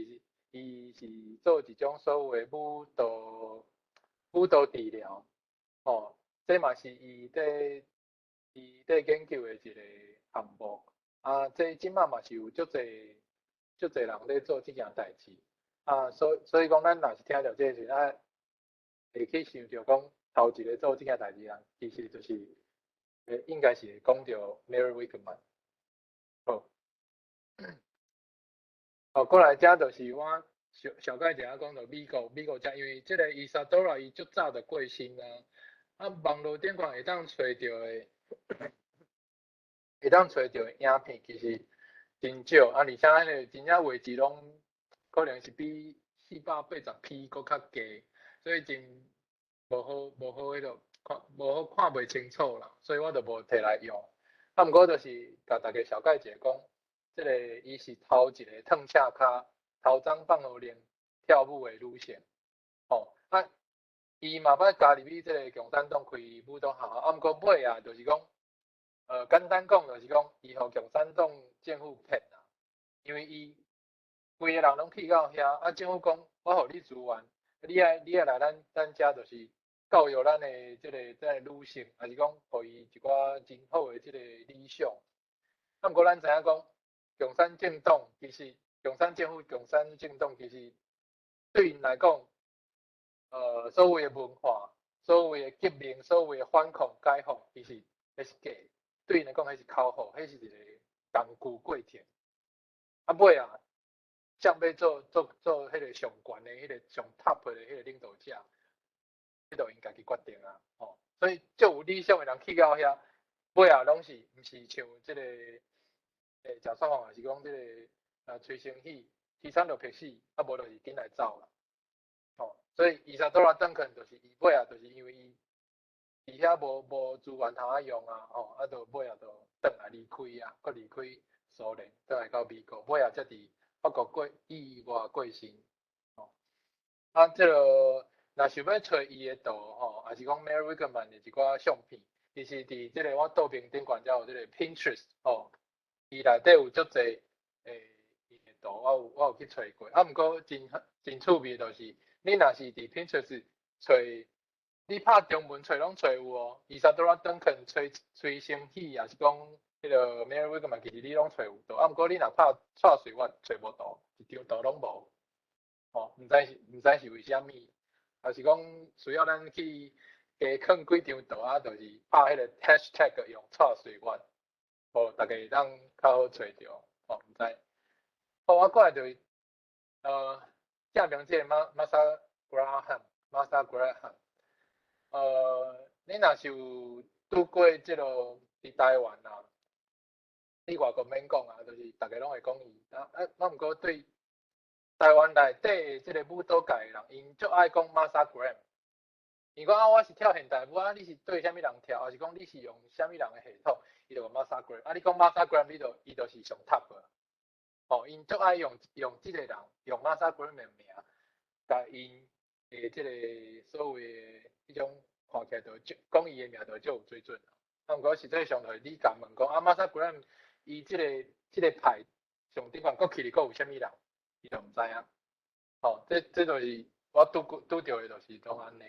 伊是做一种所谓舞蹈治疗，哦，这嘛是伊在研究的一个项目。这即马嘛是有足侪人咧做即件代志。所以讲咱若是听到这时，会去想着讲头一个做即件代志人，其实就是应该是讲着 Mary Wigman。好，过来遮就是我小概一下讲到美国遮，因为即个伊莎多拉伊足早就过身啊，网络顶看会当找着的，影片其实真少，而且咱的真正位置拢可能是比480p 搁较低，所以真无好迄落无好看袂清楚啦，所以我就无摕来用。毋过就是甲大家小概一下讲。即个伊是头一个褪赤骹、头鬃放互练跳舞的女性，伊嘛捌加入去即个共产党开舞蹈校，毋过尾就是讲，简单讲就是讲，伊互共产党政府骗啦，因为伊规个人拢去到遐，政府讲我互你资源，你爱来咱遮就是教育咱的即个女性，还是讲互伊一寡真好的即个理想，毋过咱知影讲。共产政党其实，共产政府、共产政党其实对因来讲，所有的文化、所有的革命、所有的反抗、解放，其实迄是假，对因来讲迄是口号，迄是一个工具过程。尾啊，想要做迄个上悬的、迄个上 top 的迄个领导者，迄就因家己决定啊。所以就有理想的人去到遐，尾啊拢是毋是像即个食爽饭，也是讲即个吹生喜，提产就撇死，无就是紧来走啦。所以伊萨多拉邓肯就是伊尾啊，就是因为伊遐无资源通用啊，就尾啊就转来离开啊，佮离开苏联，转来到美国，尾啊才伫法国过意外过身。即个若想要找伊的图也是讲 Mary Wigman 的一寡相片，伊是伫即个我桌面顶悬才有即个 Pinterest 伊内底有足侪伊的图，我有去找过，毋过真趣味就是你若是伫 Pinterest 找，你拍中文找拢找有Isadora Duncan 吹生喜，也是讲迄个 Mary Wigman 其实你拢找有图，毋过你若拍蔡水我找无图，一张图拢无。毋知是为虾米，还是讲需要咱去加囥几张图啊？就是拍迄个 hashtag 用蔡水月，大家当较好找着，毋知。我过来就是证明即个 Martha Graham，你若是有拄过即落伫台湾啊，你外国免讲啊，就是大家拢会讲伊。我毋过对台湾内底即个舞蹈界的人，因足爱讲 Martha Graham。伊讲我是跳现代舞你是对虾米人跳，还是讲你是用虾米人的系统？伊就讲 Martha Graham。你讲 Martha Graham，伊就是上 top 因足爱用即个人用 Martha Graham 的名，甲因即个所谓的迄种看起来就讲伊的名就足有水准。毋过实际上就是你甲问讲Martha Graham，伊即个牌上顶悬佫起哩佫有虾米人？伊就毋知影，这就是我拄着的，就是种安尼。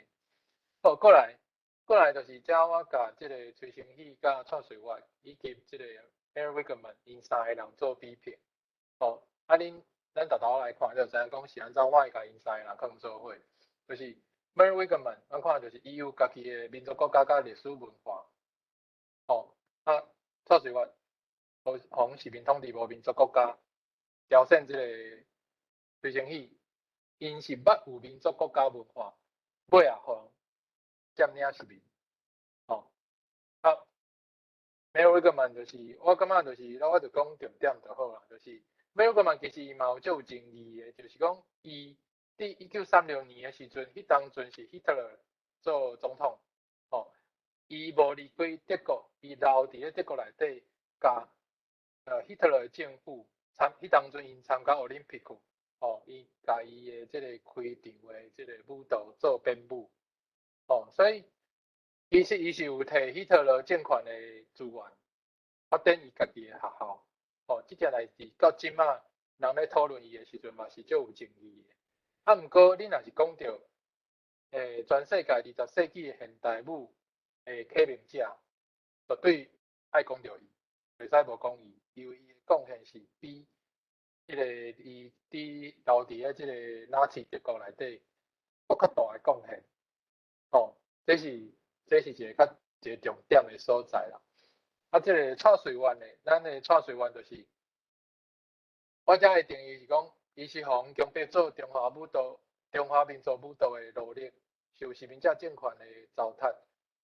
过来就是遮我甲即个崔成喜甲蔡水月以及即个 Mary Wigman 因三个人做比拼。咱豆豆来看就知影讲是安怎，我会甲因三个人放做伙，就是 Mary Wigman， 咱看就是伊有家己的民族国家甲历史文化。蔡水月互是民统治无民族国家，挑战即个。崔成喜，因是捌有民族国家文化，尾啊互占领一面。Mary Wigman 就是我感觉就是，我就讲重点就好啦，就是 Mary Wigman 其实伊嘛有足有争议的，就是讲伊伫1936年的时阵，迄当阵是 Hitler 做总统，伊无离开德国，伊留伫咧德国内底，甲Hitler 的政府迄当阵因参加奥林匹克。伊甲伊的即个开场的即个舞蹈做编舞，所以伊是有摕希特勒政权的资源，发展伊家己的学校，即件代志到即马人咧讨论伊的时阵嘛是足有争议的。毋过你若是讲到全世界20世纪的现代舞的启蒙者，绝对爱讲到伊，袂使无讲伊，因为伊的贡献是比即个伊留伫咧即个纳粹德国内底，佫较大的贡献。这是一个重点的所在啦。即个蔡水月的，咱的蔡水月就是，我遮的定义是讲，伊是互强迫做中华民族舞蹈的努力，受殖民者政权的糟蹋，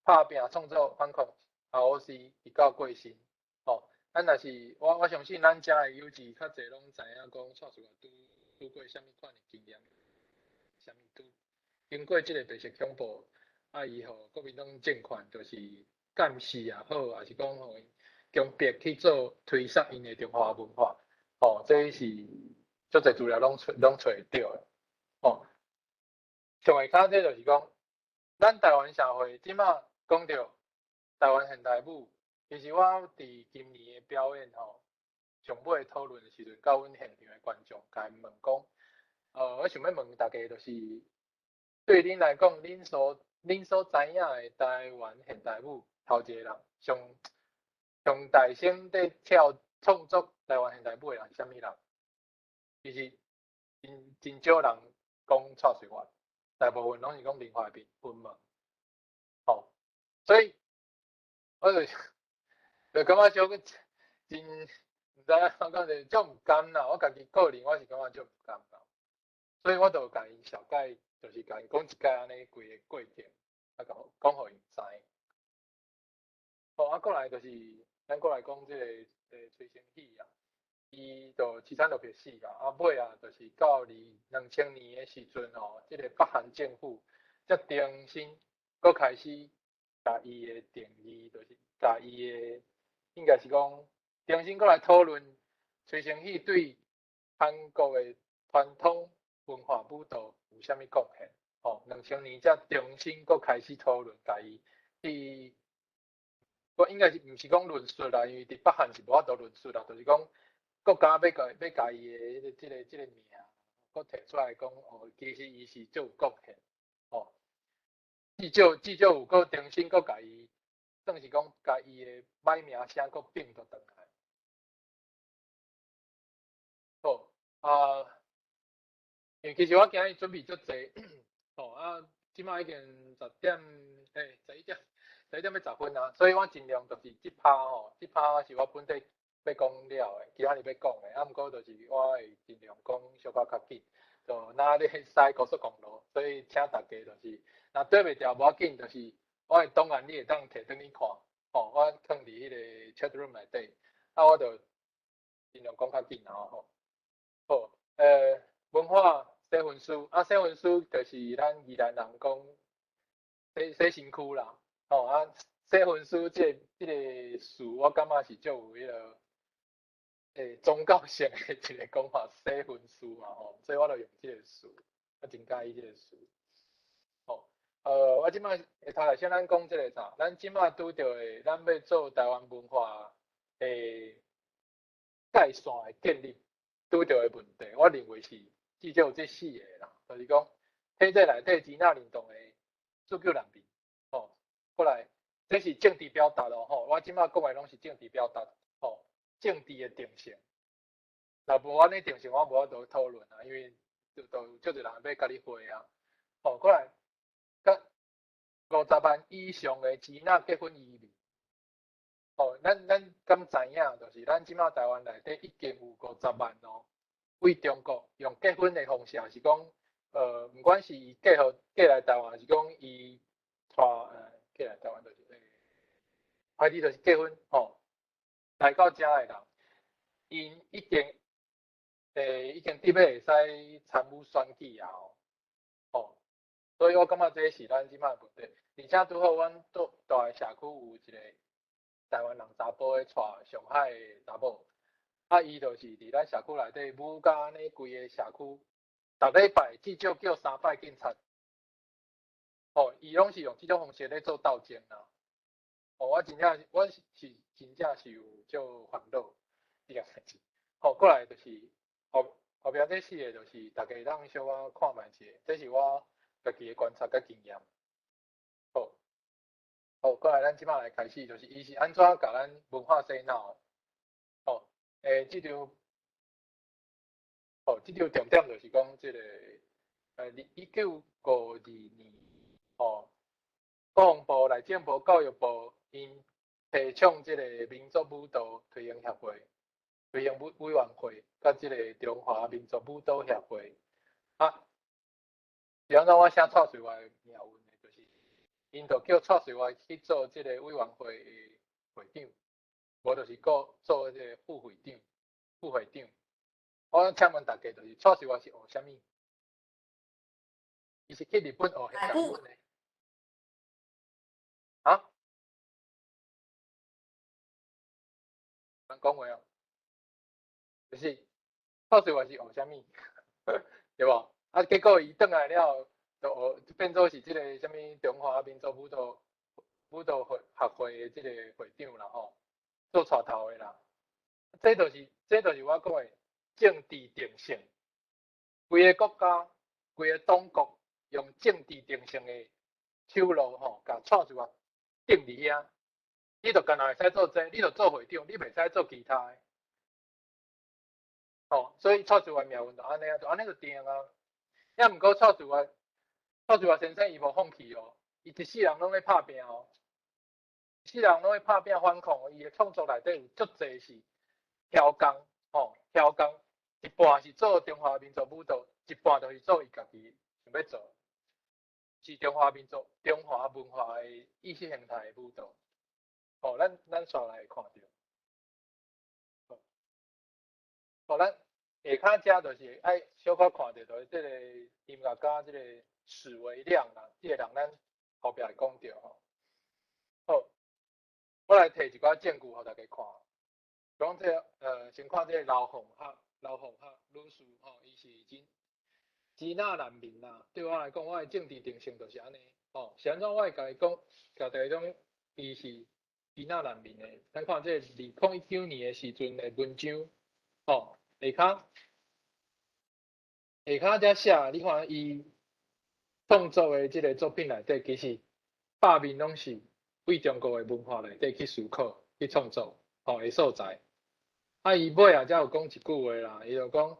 拍拼创造反抗 ROC， 直到过身。咱若是我相信咱遮的友志较侪拢知影讲蔡水月拄过虾米款的经验，虾米经过即个白色恐怖，伊互国民党政权就是监视也好，还是讲互因强迫去做推杀因的中华文化，这是足侪资料拢找会到的。上下骹这就是讲，咱台湾社会即马讲到台湾现代舞。其实我伫今年的表演上尾讨论的时阵，甲阮现场的观众甲因问讲，我想要问大家，就是对恁来讲，恁所知影的台湾现代舞，头一个人上大声伫创作台湾现代舞的人是啥物人？其实真少人讲蔡水月，大部分拢是讲文化的分嘛，吼，所以我就感觉少个真毋知影我讲者足毋甘啦，我家己个人我是感觉足毋甘啦，所以我就甲伊小解，就是甲伊讲一解安尼规个过程，啊讲互伊知。啊，过来就是咱过来讲即个崔成喜啊，伊就凄惨就别死啦。啊尾啊，就是到2000年的时阵吼，即个北韩政府才重新搁开始甲伊的定义，就是甲伊的应该是讲重新搁来讨论崔成喜对韩国的传统文化舞蹈有啥物贡献。哦，2000年才重新搁开始讨论，甲伊去。我应该是毋是讲论述啦，因为伫北韩是无法度论述啦，就是讲国家要家伊的即个名，搁摕出来讲哦，其实伊是足有贡献，哦，至少有搁重新搁家伊，算是讲家伊的歹名声搁变倒转来。好啊，因为其实我今日准备足济，哦啊，即摆已经10点，11点。11点要10分啊，所以我尽量就是即趴吼，即趴是我本地要讲了的，其他日要讲的，啊，毋过就是我会尽量讲小可较紧，就哪咧驶高速公路，所以请大家就是，若对袂掉无要紧，就是我的档案你会当摕转去看，吼，我放伫迄个 chat room 内底，啊，我就尽量讲较紧啊吼。好，文化洗分书，啊，洗分书就是咱宜兰人讲洗身躯啦。哦啊，洗分书即个词，我感觉是足有迄个宗教性的一个讲法，洗分书嘛吼，所以我就用即个词，我真介意即个词。哦，我即摆头来先咱讲即个啥，咱即摆拄着的，咱要做台湾文化界线的建立，拄着的问题，我认为是至少有这4个啦，就是讲体制内底支那联动的自救人民，哦。过来，这是政治表达咯吼，我即摆讲的拢是政治表达，吼，政治的定性。若无安尼定性，我无法度讨论啊，因为就足侪人要甲你回啊。吼，过来，甲50万以上的支那结婚移民，吼，咱敢知影，就是咱即摆台湾内底已经有50万哦，为中国用结婚的方式，是讲毋管是伊嫁来台湾，是讲伊带嫁来台湾就是快递就是结婚吼，来到遮的人，因已经特别会使参与选举啊吼，所以我感觉这是咱即摆问题，而且拄好阮大个社区有一个台湾人查甫咧娶上海的查某，啊伊就是伫咱社区内底舞甲安尼规个社区，逐礼拜至少叫3摆警察，哦，伊拢是用即种方式咧做斗争啦。哦，我是真正是有足烦恼这件代志。好，过来就是后壁这4个就是大家当小可看卖者，这是我家己的观察甲经验。好，过来咱即摆来开始，就是伊是安怎甲咱文化洗脑？哦，即张重点就是讲即个1952年，哦，国防部、内政部、教育部因提倡即个民族舞蹈推行协会、推行委员会，甲即个中华民族舞蹈协会啊，是安怎我写蔡水外命运的，就是因就叫蔡水外去做即个委员会的会长，无就是做即个副会长。我请问大家，就是蔡水外是学啥物？伊是去日本学日文的。啊？人讲话哦，就是蔡水外是学啥物？对无？啊，结果伊转来了，就变做是即个啥物中华民族舞蹈协会的即个会长啦吼，做带头的啦。这就是我讲的政治定性，规个国家、规个党国用政治定性的手路吼，甲蔡水外定伫遐，你就干那会使做这，你就做会长，你袂使做其他的。哦，所以蔡水外命运就安尼啊，就安尼就定啊。也毋过蔡水外蔡水华先生伊无放弃哦，伊一世人拢咧拍拼哦，一世人拢咧拍拼反抗哦，伊的创作内底有足侪是挑工哦，挑工一半是做中华民族舞蹈，一半就是做伊家己想要做，是中华民族、中华文化的意识形态的舞蹈。哦，咱刷来看到，哦，咱下骹遮就是爱小可看到，就是这个音乐家这个史维亮啦，这个人咱后壁会讲到吼。好，我来摕一寡证据互大家看。讲这个先看这个老凤客女士吼，伊是支那难民啦。对我来讲，我的政治定性就是安尼。哦，是安怎我会甲伊讲，甲大家讲，伊是支那难民的。咱看这2019年的时阵的文章，哦，下骹遮写，你看伊创作的这个作品内底，其实百面拢是为中国的文化内底去思考、去创作，哦的所在。啊，伊尾啊，才有讲一句话啦，伊就讲，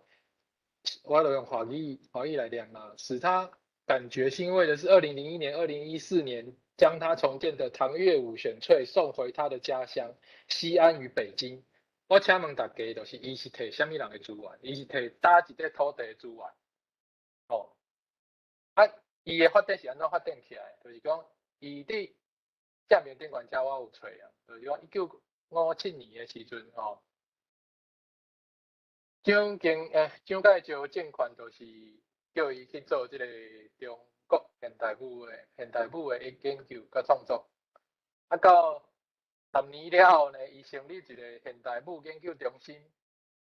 我就用华语来念啦，使他感觉欣慰的是，2001年、2014年将他重建的唐月武选粹送回他的家乡西安与北京。我请问大家，就是伊是摕什么人的资源？伊是摕搭一块土地的资源？哦，啊，伊的发展是安怎发展起来？就是讲，伊伫正面顶悬遮我有找啊，就是讲1957年的时阵吼。蒋介石政权就是叫伊去做这个中国现代舞的研究甲创作。啊，到10年了后呢，伊成立一个现代舞研究中心。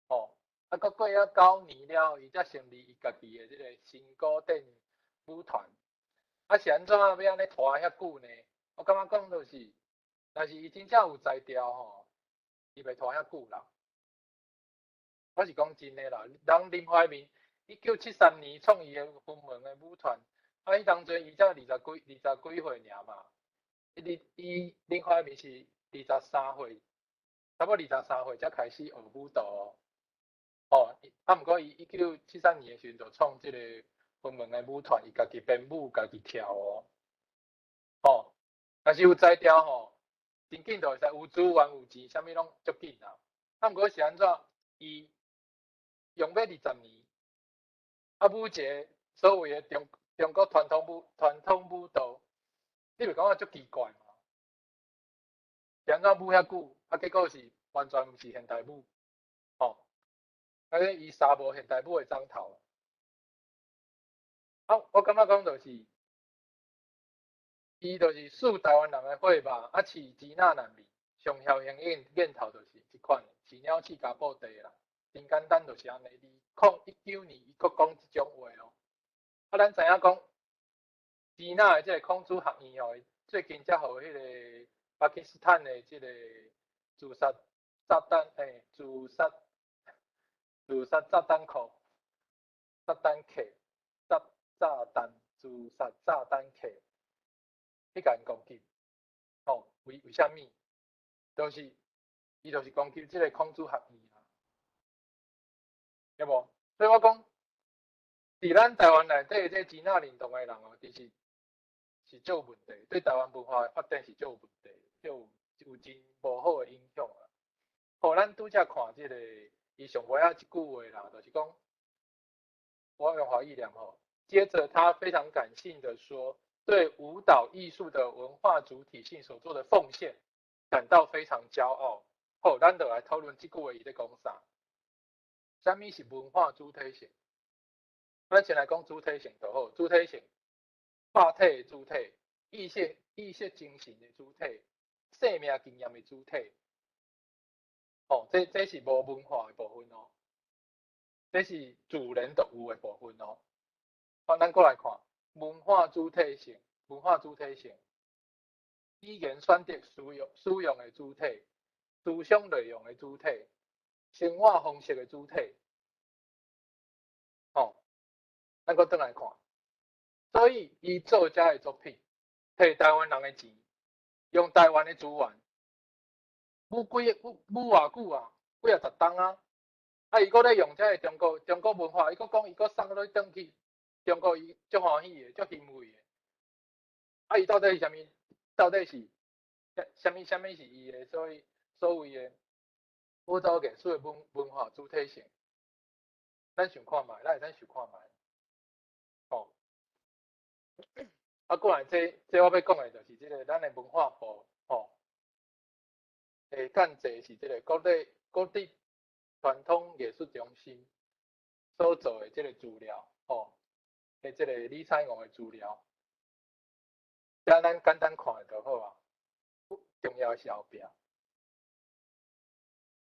哦，啊，过9年了后，伊才成立伊家己的这个新古典舞团。啊，是安怎要安尼拖遐久呢？我感觉讲就是，但是伊真正有才调吼，伊袂拖遐久啦。我是讲真诶啦，人林怀民1973年创伊诶分门诶舞团，啊，迄当阵伊才20几岁尔嘛。伊林怀民是23岁，差不多23岁才开始学舞蹈哦。哦，啊，毋过伊1973年诶时阵就创即个分门诶舞团，伊家己编舞，家己跳哦。哦，但是有才调吼，真紧就会使有资源有钱，啥物拢足紧啦。啊，毋过是安怎伊？用要20年，啊，舞节所谓的中国传统舞蹈，你袂感觉足奇怪嘛？安怎舞遐久，啊，结果是完全毋是现代舞，哦，啊，伊杀无现代舞的章头。啊，我感觉讲就是，伊就是属台湾人的血脉，啊，饲支那难民，上嚣形念头就是即款，饲鸟饲家布地啦。真简单就是安尼。2019年伊佫讲即种话哦。啊，咱知影讲，支那的即个空军学院哦，最近才互迄个巴基斯坦的即个自杀炸弹库、炸弹客、炸弹自杀炸弹客，迄个人攻击。哦，为虾米？就是伊就是攻击即个空军学院。对无？所以我讲，伫咱台湾内底这支那运动的人哦，其实是足有问题，对台湾文化的发展是足有问题，有真无好的影响啦。好，咱拄则看即个伊上尾一句话啦，就是讲，我用华语念吼。接着他非常感性的说，对舞蹈艺术的文化主体性所做的奉献感到非常骄傲。好，咱就来讨论即句话伊在讲啥。啥物是文化主体性？咱先来讲主体性就好。主体性，话体的主体，意识精神的主体，生命经验的主体。哦，这是无文化的部分哦，这是自然独有的部分哦。好，咱过来看文化主体性。文化主体性，语言选择使用的主体，思想内容的主体。生活方式的主体，哦，咱搁转来看，所以伊做遮的作品，摕台湾人的钱，用台湾的资源，舞偌久啊，几啊10冬啊，啊，伊搁咧用遮个中国文化，伊搁讲伊搁送落转去，中国伊足欢喜诶，足欣慰诶。啊，伊到底是啥物？到底是啥物是伊诶所谓诶舞蹈艺术诶文化主体性？咱想看觅，咱会使想看觅。哦，啊，过来这我要讲诶，就是即个咱诶文化部吼，会间济是即个国立传统艺术中心所做诶即个资料，吼，诶，即个李彩锺诶资料，遮咱简单看就好啊。重要是后壁，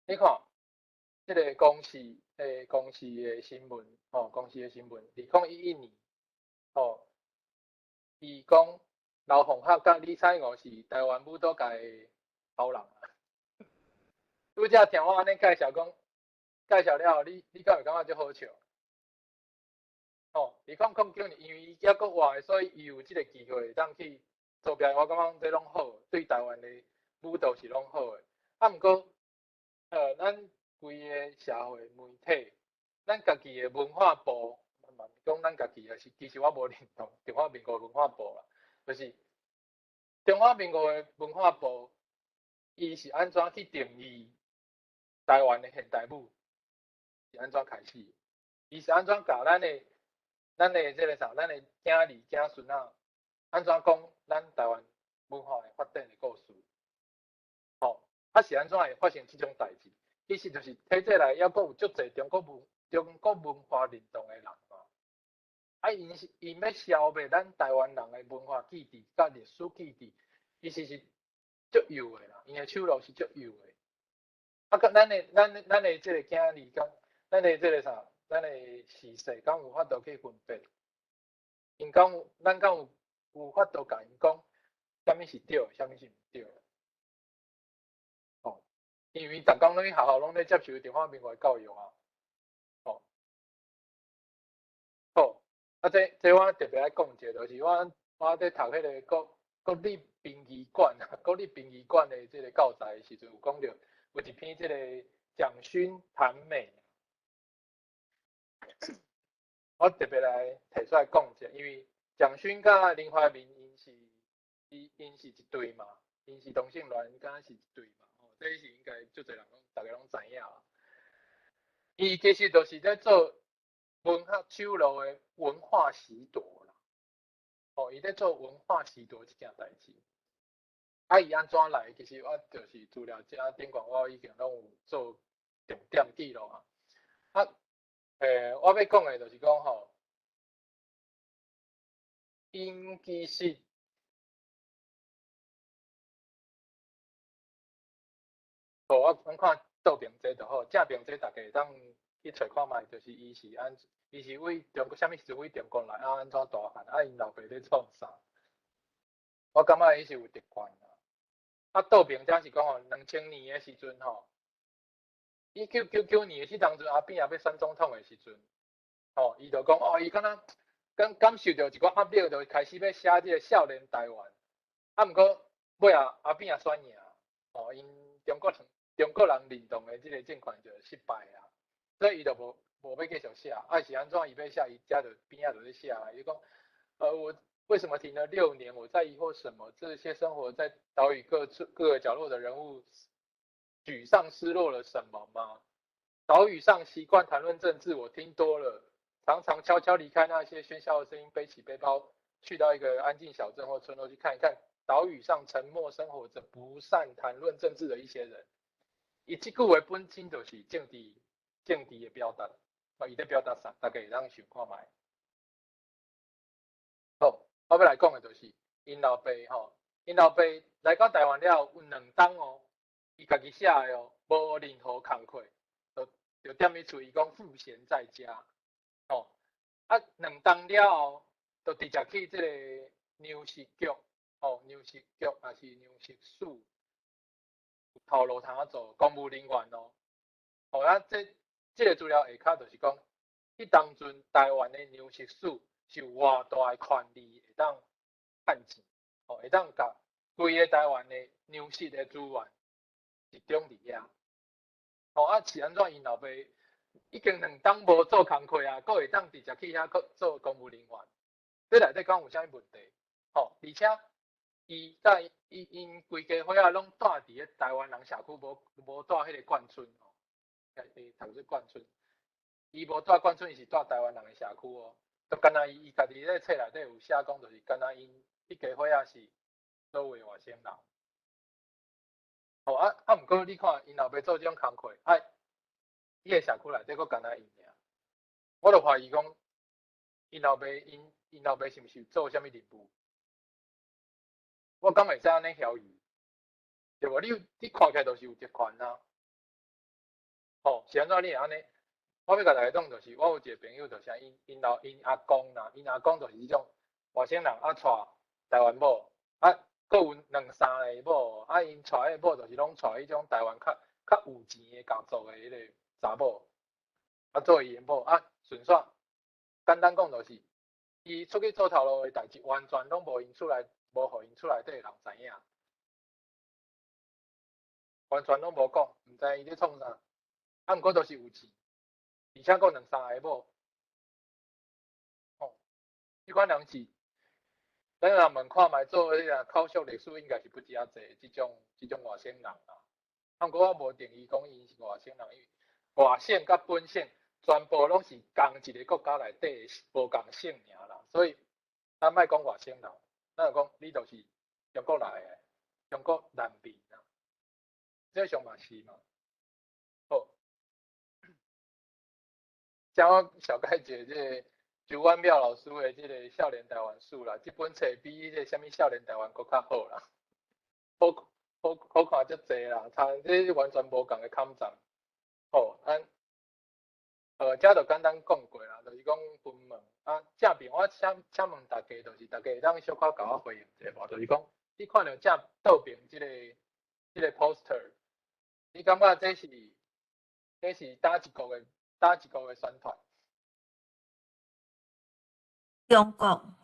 你看，即个公司诶新闻，吼，公司诶新闻，2011年，吼，伊讲刘凤赫甲李彩锺是台湾舞蹈界诶头人啊。拄则听我安尼介绍讲，介绍了后，你敢会感觉足好笑？哦，2009年，因为伊抑国外，所以伊有即个机会当去做表演，我感觉这拢好，对台湾的舞蹈是拢好的。啊，毋过，咱规个社会媒体，咱家己的文化部，讲咱家己的是，其实我无认同中华民国文化部啦，就是中华民国的文化部，伊是安怎去定义台湾的现代舞？是安怎开始？伊是安怎教咱的即个啥？咱的囝儿囝孙仔安怎讲咱台湾文化的发展的故事？吼，啊是安怎会发生即种代志？其实就是体制内抑阁有足侪中国文化认同的人嘛。啊，因要消灭咱台湾人的文化记忆甲历史记忆，其实是足幼的啦，因的手路是足幼的。啊，甲咱的即个囝儿甲咱的即个啥？咱的时势敢有法度去分辨？因咱敢有法度甲因讲，啥物是对，啥物是毋对？哦，因为逐工拢去学校拢咧接受中华民国教育啊。哦，好，啊，这我特别爱讲者，就是我咧读迄个国立殡仪馆国立殡仪馆的即个教材的时阵，有讲到有一篇即个蒋勋谈美。我特别来提出来讲者，因为蒋勋甲林怀民因是一对嘛，因是同性恋，敢是一对嘛，这是应该足侪人大家拢知影啦。伊其实就是在做文学手路的文化时代啦，伊在做文化时代这件代志。啊，伊安怎来？其实我就是资料遮顶悬，我已经拢有做重点记录啊。我要讲的就是讲吼，因其实我看倒边这就好，正边这大家当去找看觅，就是伊是为中国，啥物是为中国来安怎大汉？因老爸咧创啥？我感觉伊是有特权啦。倒边这是讲吼，2000年的时阵吼，1999年的时当阵阿扁也要选总统的时阵，伊就讲伊敢若感受到一个压力，就开始要写即个少年台湾。毋过尾阿扁也选赢，因中国人认同的即个政权就失败啊，所以伊就无要继续写。是安怎伊要写，伊遮就边仔就咧写，伊讲我为什么停了6年？我在疑惑什么？这些生活在岛屿各个角落的人物，沮丧失落了什么吗？岛屿上习惯谈论政治，我听多了，常常悄悄离开那些喧嚣的声音，背起背包，去到一个安静小镇或村落去看一看岛屿上沉默生活着、不善谈论政治的一些人。伊即句话本身就是政治的表达，伊在表达啥？大家会当想看觅。好，我要来讲的就是因老爸因老爸来到台湾了有2冬伊家己写的无任何工课，就踮咧厝，伊讲赋闲在家，2冬了后，就直接去即个粮食局，粮食局也是粮食署头路通做公务人员这个资料下骹就是讲，迄当阵台湾的粮食署是有偌大的权力会当趁钱，会当甲规个台湾的粮食的资源集中伫遐。是安怎因老爸已经2档无做工课啊，佫会当直接去遐做公务人员，这内底讲有啥物问题？吼，而且伊在因规家伙仔拢住伫咧台湾人社区，无住迄个眷村吼，读书眷村，伊无住眷村，伊是住台湾人的社区哦。就干那伊家己咧册内底有写讲，就是干那因迄家伙仔是所谓外省人。吼毋过你看因后壁做即种工课，伊个社区内底佫干那因尔，我就怀疑讲，因后壁是毋是做啥物任务？我敢会使安尼晓伊，对无？你看起来就是有特权啊。吼，是安怎你会安尼？我要甲大家讲，就是我有一个朋友，就是因阿公啦，因阿公就是迄种外省人娶台湾某，佫有2、3个某，因娶迄某就是拢娶迄种台湾较有钱的工作的迄个查某，做伊的某，顺续简单讲就是，伊出去做头路的代志，完全拢无互因厝内底人知影，完全拢无讲，毋知伊咧创啥，毋过都是有钱。而且佫2、3个某，即款人是，咱若问看卖做迄个考属历史，应该是不止啊济即种外省人啦。毋过我无定义讲伊是外省人，因为外省甲本省全部拢是同一个国家内底无共姓尔啦，所以咱莫讲外省人，咱就讲你就是中国来的，中国难民啦，这上嘛是嘛。好。将我小解解即个周万淼老师的即个《少年台湾史》啦，即本册比迄个啥物《少年台湾》佫较好啦，好看足济啦，这完全无共的抗战。吼，遮就简单讲过啦，就是讲分门正面我请问大家，就是大家当小可甲我回应一下无，就是讲你看到正倒边即个 poster， 你感觉这是打一个的宣传？中国。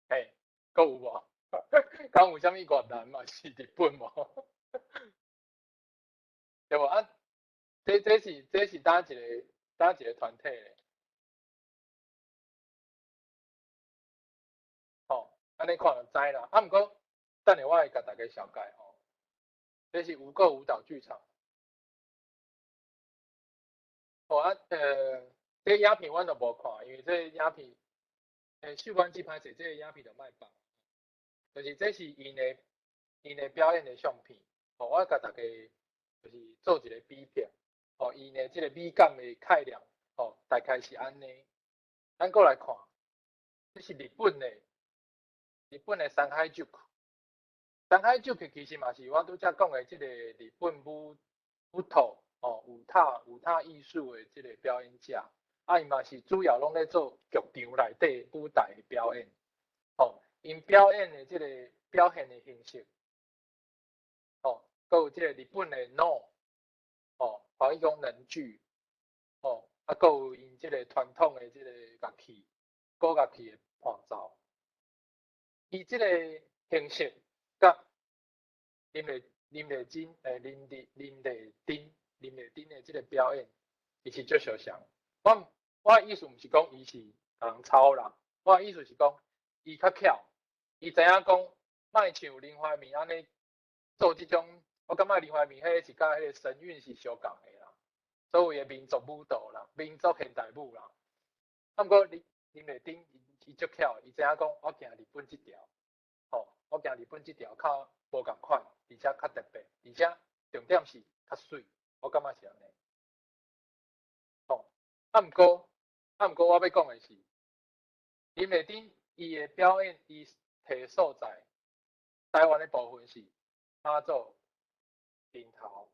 嘿，佫有无？敢有啥物越南嘛？是日本无？对无？这是打一个团体咧。吼，安尼看就知啦。毋过等下我会甲大家小解吼。这是吴构舞蹈剧场。吼这影片阮就无看，因为这影片，秀官机拍摄这影片就卖放，就是这是因的表演的相片。吼，我甲大家就是做一个比较。吼，因的这个美感的概念，吼，大概是安尼。咱过来看，这是日本的山海酒曲。山海酒曲其实嘛是我拄则讲的这个日本舞蹈舞踏艺术的这个表演者，伊嘛是主要拢咧做剧场内底舞台的表演。因表演的这个表现的形式，佫有这个日本的 no， 华语讲能剧，佫有因这个传统的这个乐器，古乐器的伴奏，伊这个形式甲林丽珍的这个表演，伊是足相像。我的意思毋是讲伊是人抄人，我的意思是讲伊较巧，伊知影讲莫像林怀民安尼做即种，我感觉林怀民迄个是甲迄个神韵是相共的啦，所谓的民族舞蹈啦，民族现代舞啦。毋过林丽珍伊足巧，伊知影讲我行日本即条，我行日本即条较无共款，而且较特别，而且重点是较水，我感觉是安尼。毋过我要讲的是，林丽珍伊的表演，伊摕所在台湾的部分是马祖、顶头，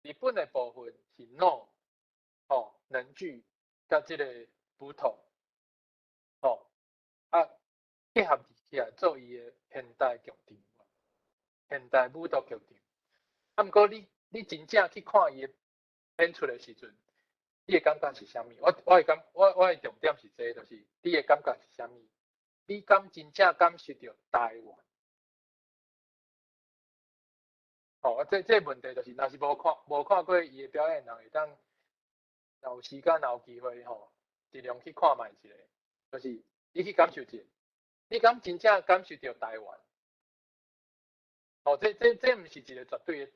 日本的部分是 no， 能剧甲即个舞蹈，结合起来做伊的现代剧场，现代舞蹈剧场。毋过你真正去看伊的演出的时阵，你的感觉是啥物？我的重点是这个，就是你的感觉是啥物？你真正感受到台湾？这问题就是，若是无看过伊的表演，人会当若有时间，若有机会吼，尽量去看卖一下，就是你去感受一下，你敢真正感受到台湾？哦，这毋是一个绝对的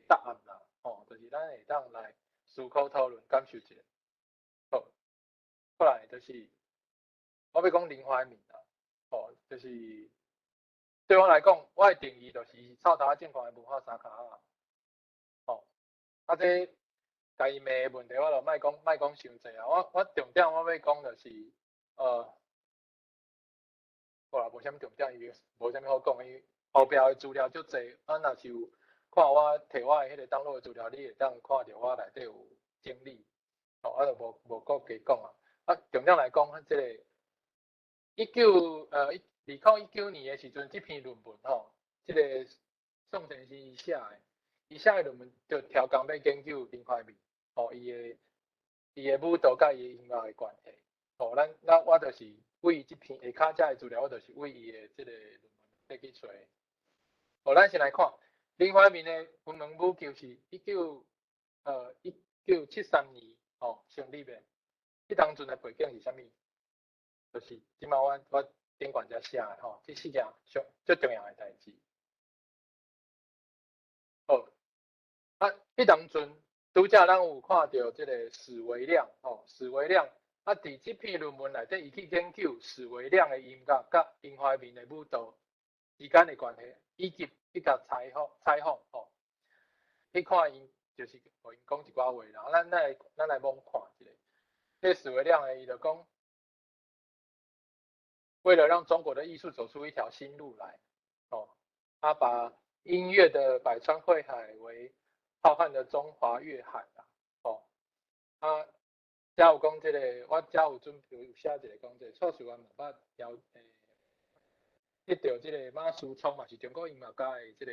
答案啦，哦，就是咱会当来思考讨论，感受一下。好，过来就是我要讲林怀民啦，哦，就是对我来讲，我的定义就是臭头仔健康的文化三脚仔，哦，啊这家己骂的问题，我就莫讲伤济啊，我重点我要讲就是好啦，无啥物重点，伊无啥物好讲，伊后壁的资料足济，啊，若是有看我摕我的迄个登录的资料，你会当看到我内底有整理，哦，啊，就无搁加讲啊。啊，重点来讲，即个2019年的时阵，这篇论文吼，即个宋先生伊写的论文就超工要研究林怀民，哦，伊的舞蹈甲伊的音乐的关系，哦，我就是为伊这篇下骹遮的资料，我就是为伊的即个论文来去找。哦，咱先来看林怀民的云门舞剧是1973年哦成立的，迄当阵的背景是啥物？就是即马我顶管遮写的吼，这四件最重要的代志。哦，啊，迄当阵拄则咱有看到即个史维亮，哦，史维亮。啊，伫即篇论文内底，伊去研究史维亮的音乐甲林怀民的舞蹈之间的关系，以及伊甲采访，吼，去看因就是互因讲一寡话啦。咱来摸看一下，这史维亮的伊就讲，为了让中国的艺术走出一条新路来，哦，他把音乐的百川汇海为浩瀚的中华乐海啦，哦，啊。遮有讲即个，我遮有准备有写一个讲即个，蔡徐坤嘛捌得到即个马思聪嘛是中国音乐家的即个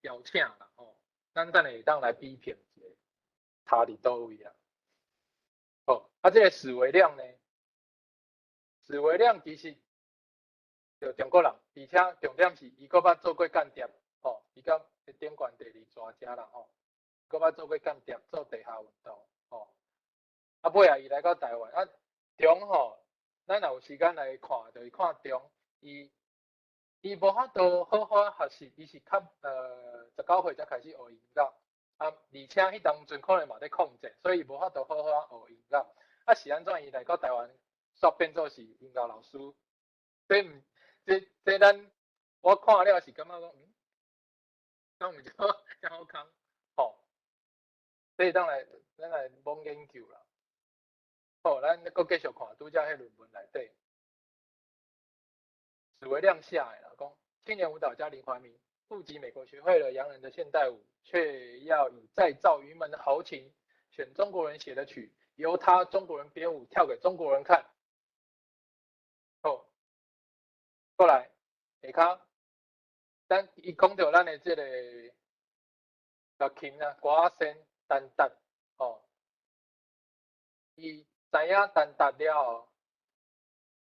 邀请啦，吼，咱等下会当来比拼一下，差伫倒位啊？哦，啊，即个史维亮呢，史维亮其实就中国人，而且重点是伊阁捌做过间谍，吼，伊甲顶悬第2专家啦，吼，阁捌做过间谍，做地下运动，吼。啊，尾啊，伊来到台湾啊，中吼，咱若有时间来看，就是看中，伊无法度好好学习，伊是较19岁才开始学音乐，啊，而且迄当阵可能嘛在控制，所以无法度好好学音乐。啊，是安怎伊来到台湾，煞变做是音乐老师？这咱我看了是感觉讲，敢有遮好康，吼，所以咱来摸研究啦。好，咱搁继续看，拄则迄论文内底，史维亮写的啦，讲青年舞蹈家林怀民不及美国学会了洋人的现代舞，却要以再造云门的豪情，选中国人写的曲，由他中国人编舞跳给中国人看。好，过来下骹，咱伊讲到咱的即个乐琴啊，歌声丹达，哦，伊。知影单达了后，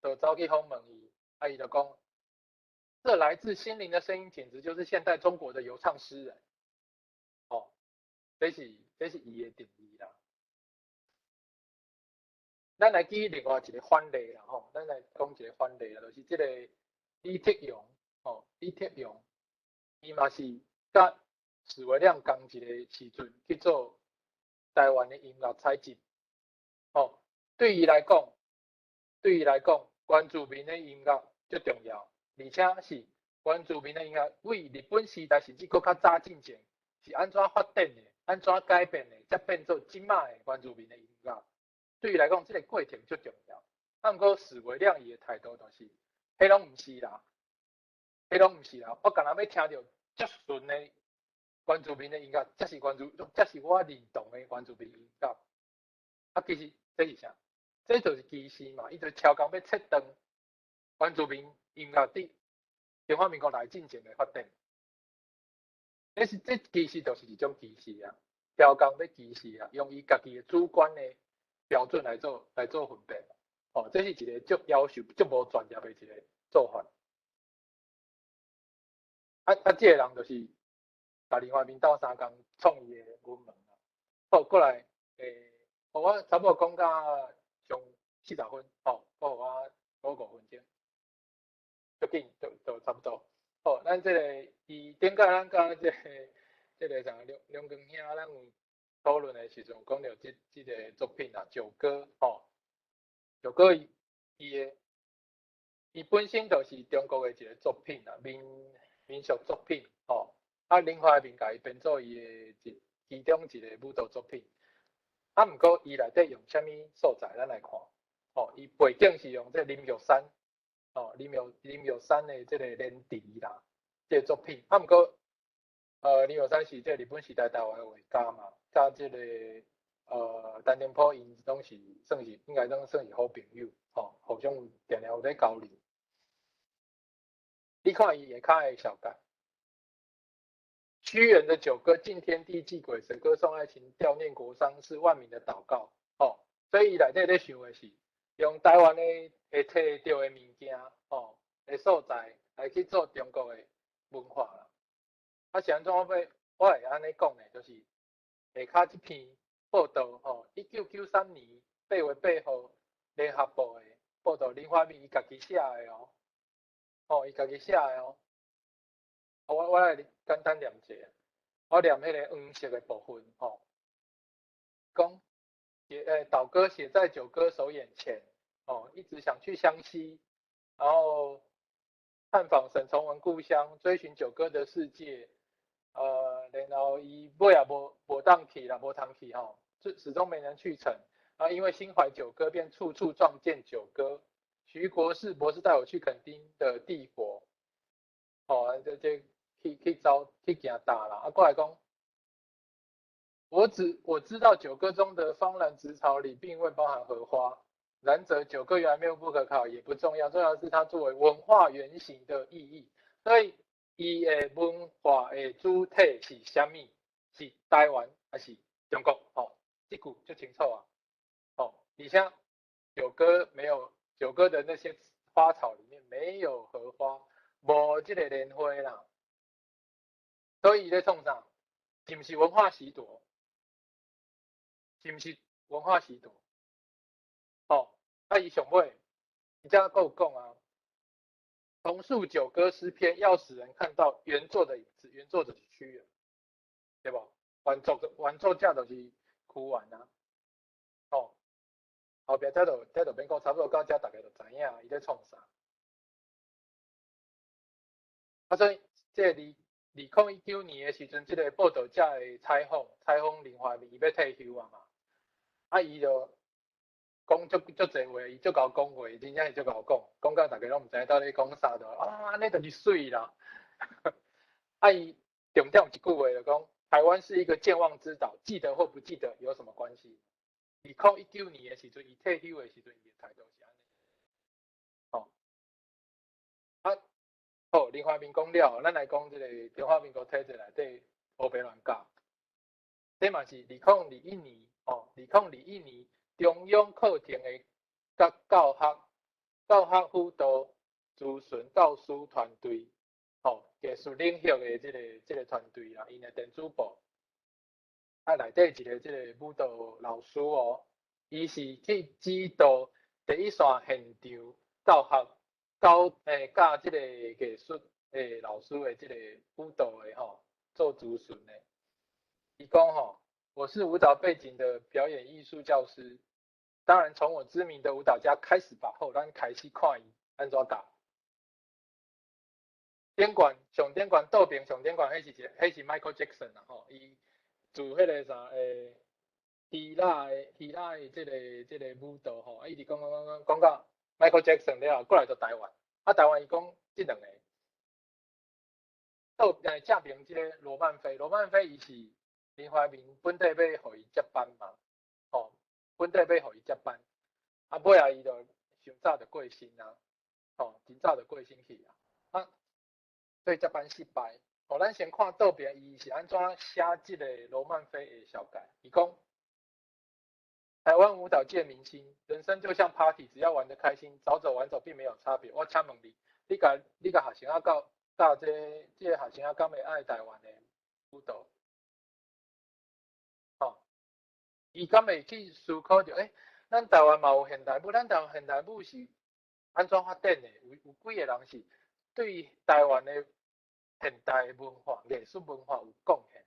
就走去访问伊，啊，伊就讲，这来自心灵的声音，简直就是现代中国的游唱诗人。哦，这是伊的定义啦。咱来举另外一个范例啦，吼，咱来讲一个范例啦，就是这个李铁勇，哦，李铁勇，伊嘛是甲史维亮同一个时阵去做台湾的音乐采集，哦。对伊来讲，原住民的音乐最重要，而且是原住民的音乐为日本时代甚至搁较早进前是安怎发展的，安怎改变的，才变做今卖的原住民的音乐。对伊来讲，这个过程最重要。啊，毋过史维亮伊的态度就是，迄拢毋是啦，我干那要听到足顺的原住民的音乐，这是我认同的原住民音乐。啊，其实这是啥？这就是歧视嘛，伊就超工要切断原住民音乐伫中华民国来进前的发展。这其实就是一种歧视啊，超工要歧视啊，用伊家己的主观的标准来做分辨。哦，这是一个足要求、足无专业的一个做法。这个人就是把林怀民斗相共创伊的文门啊。好，过来我差不多讲到上40分，我5分钟，足紧就差不多。咱这个顶个咱讲这个啥梁光兄，咱有讨论的时阵讲到这个作品啊，九歌九歌伊本身就是中国的一个作品啊，民俗作品林怀民甲伊编做伊的其中一个舞蹈作品。毋过伊内底用啥物素材，咱来看。伊背景是用这林玉山，林玉山的这个连笛啦，这个作品。毋过，林玉山是这日本时代台湾的画家嘛，甲这个陈天波因拢是算是应该算是好朋友，互相常常有咧交流。你看伊下骹的小改。屈原的九歌，敬天地祭鬼神，歌颂爱情，悼念国殇，是万民的祷告。所以伊内底咧想的是用台湾的会摕到的物件，的素材来去做中国的文化啦。是安怎我会安尼讲呢？就是下骹这篇报道，1993年8月8号联合报的报道，林怀民伊家己写的伊家己写的我来简单念一下，我念迄个黄色的部分讲倒歌写在九歌手眼前一直想去湘西，然后探访沈从文故乡，追寻九歌的世界，然后伊尾也无当去啦，无通去始终没能去成。然后因为心怀九歌，便处处撞见九歌。徐博士带我去垦丁的地火，这去行大啦。过来讲，我知道九歌中的芳兰植草里并未包含荷花，然则九歌原来谬不可考也不重要，重要的是它作为文化原型的意义。所以伊的文化的主体是啥物？是台湾还是中国？这句就清楚啊。而且九歌的那些花草里面没有荷花，无这个莲花啦。所以在创啥？是不是文化习夺？是不是文化习夺？伊上尾，伊这样有讲啊，重述九歌诗篇，要使人看到原作的影子，原作就是屈原，对不？原作者就是屈原啊。后壁这就免讲，差不多到这大家就知影伊在创啥。所以这2019年的时阵，这个报道者的采访林怀民，伊要退休啊嘛，伊就讲足侪话，伊足够讲话，真正是足够讲到大家拢唔知到底讲啥的安尼就是水啦。伊重点有一句话就讲，台湾是一个健忘之岛，记得或不记得有什么关系？2019年的时阵，伊退休的时阵，伊的态度是安尼。好，林怀民讲了，咱来讲这个中华民国体制内底胡白乱教。这嘛是2021年，2021年中央课程的教学辅导咨询教师团队，技术领域的这个团队啦，因的电子部。内底一个这个舞蹈老师伊是去指导第一线现场教这个技术老师的这个舞蹈的做咨询的。伊讲我是舞蹈背景的表演艺术教师，当然从我知名的舞蹈家开始吧，咱开始看伊安怎教。上顶管倒边上顶管，迄是 Michael Jackson 啦伊自迄个啥希腊的这个舞蹈一直讲到 Michael Jackson 了，过来到台湾，台湾伊讲这两个，正边这个罗曼菲伊是林怀民本地要互伊接班嘛，本地要互伊接班，尾仔伊就上早就过身啊，真早就过身去啊，所以接班失败。咱先看倒边，伊是安怎写这个罗曼菲的小改。伊讲，台湾舞蹈界明星，人生就像 party， 只要玩得开心，早走晚走并没有差别。我请问你甲学生啊教这个学生啊，敢会爱台湾的舞蹈？伊敢会去思考着，咱台湾嘛有现代舞，咱台湾现代舞是安怎发展的？有几个人是对台湾的现代文化、艺术文化有贡献？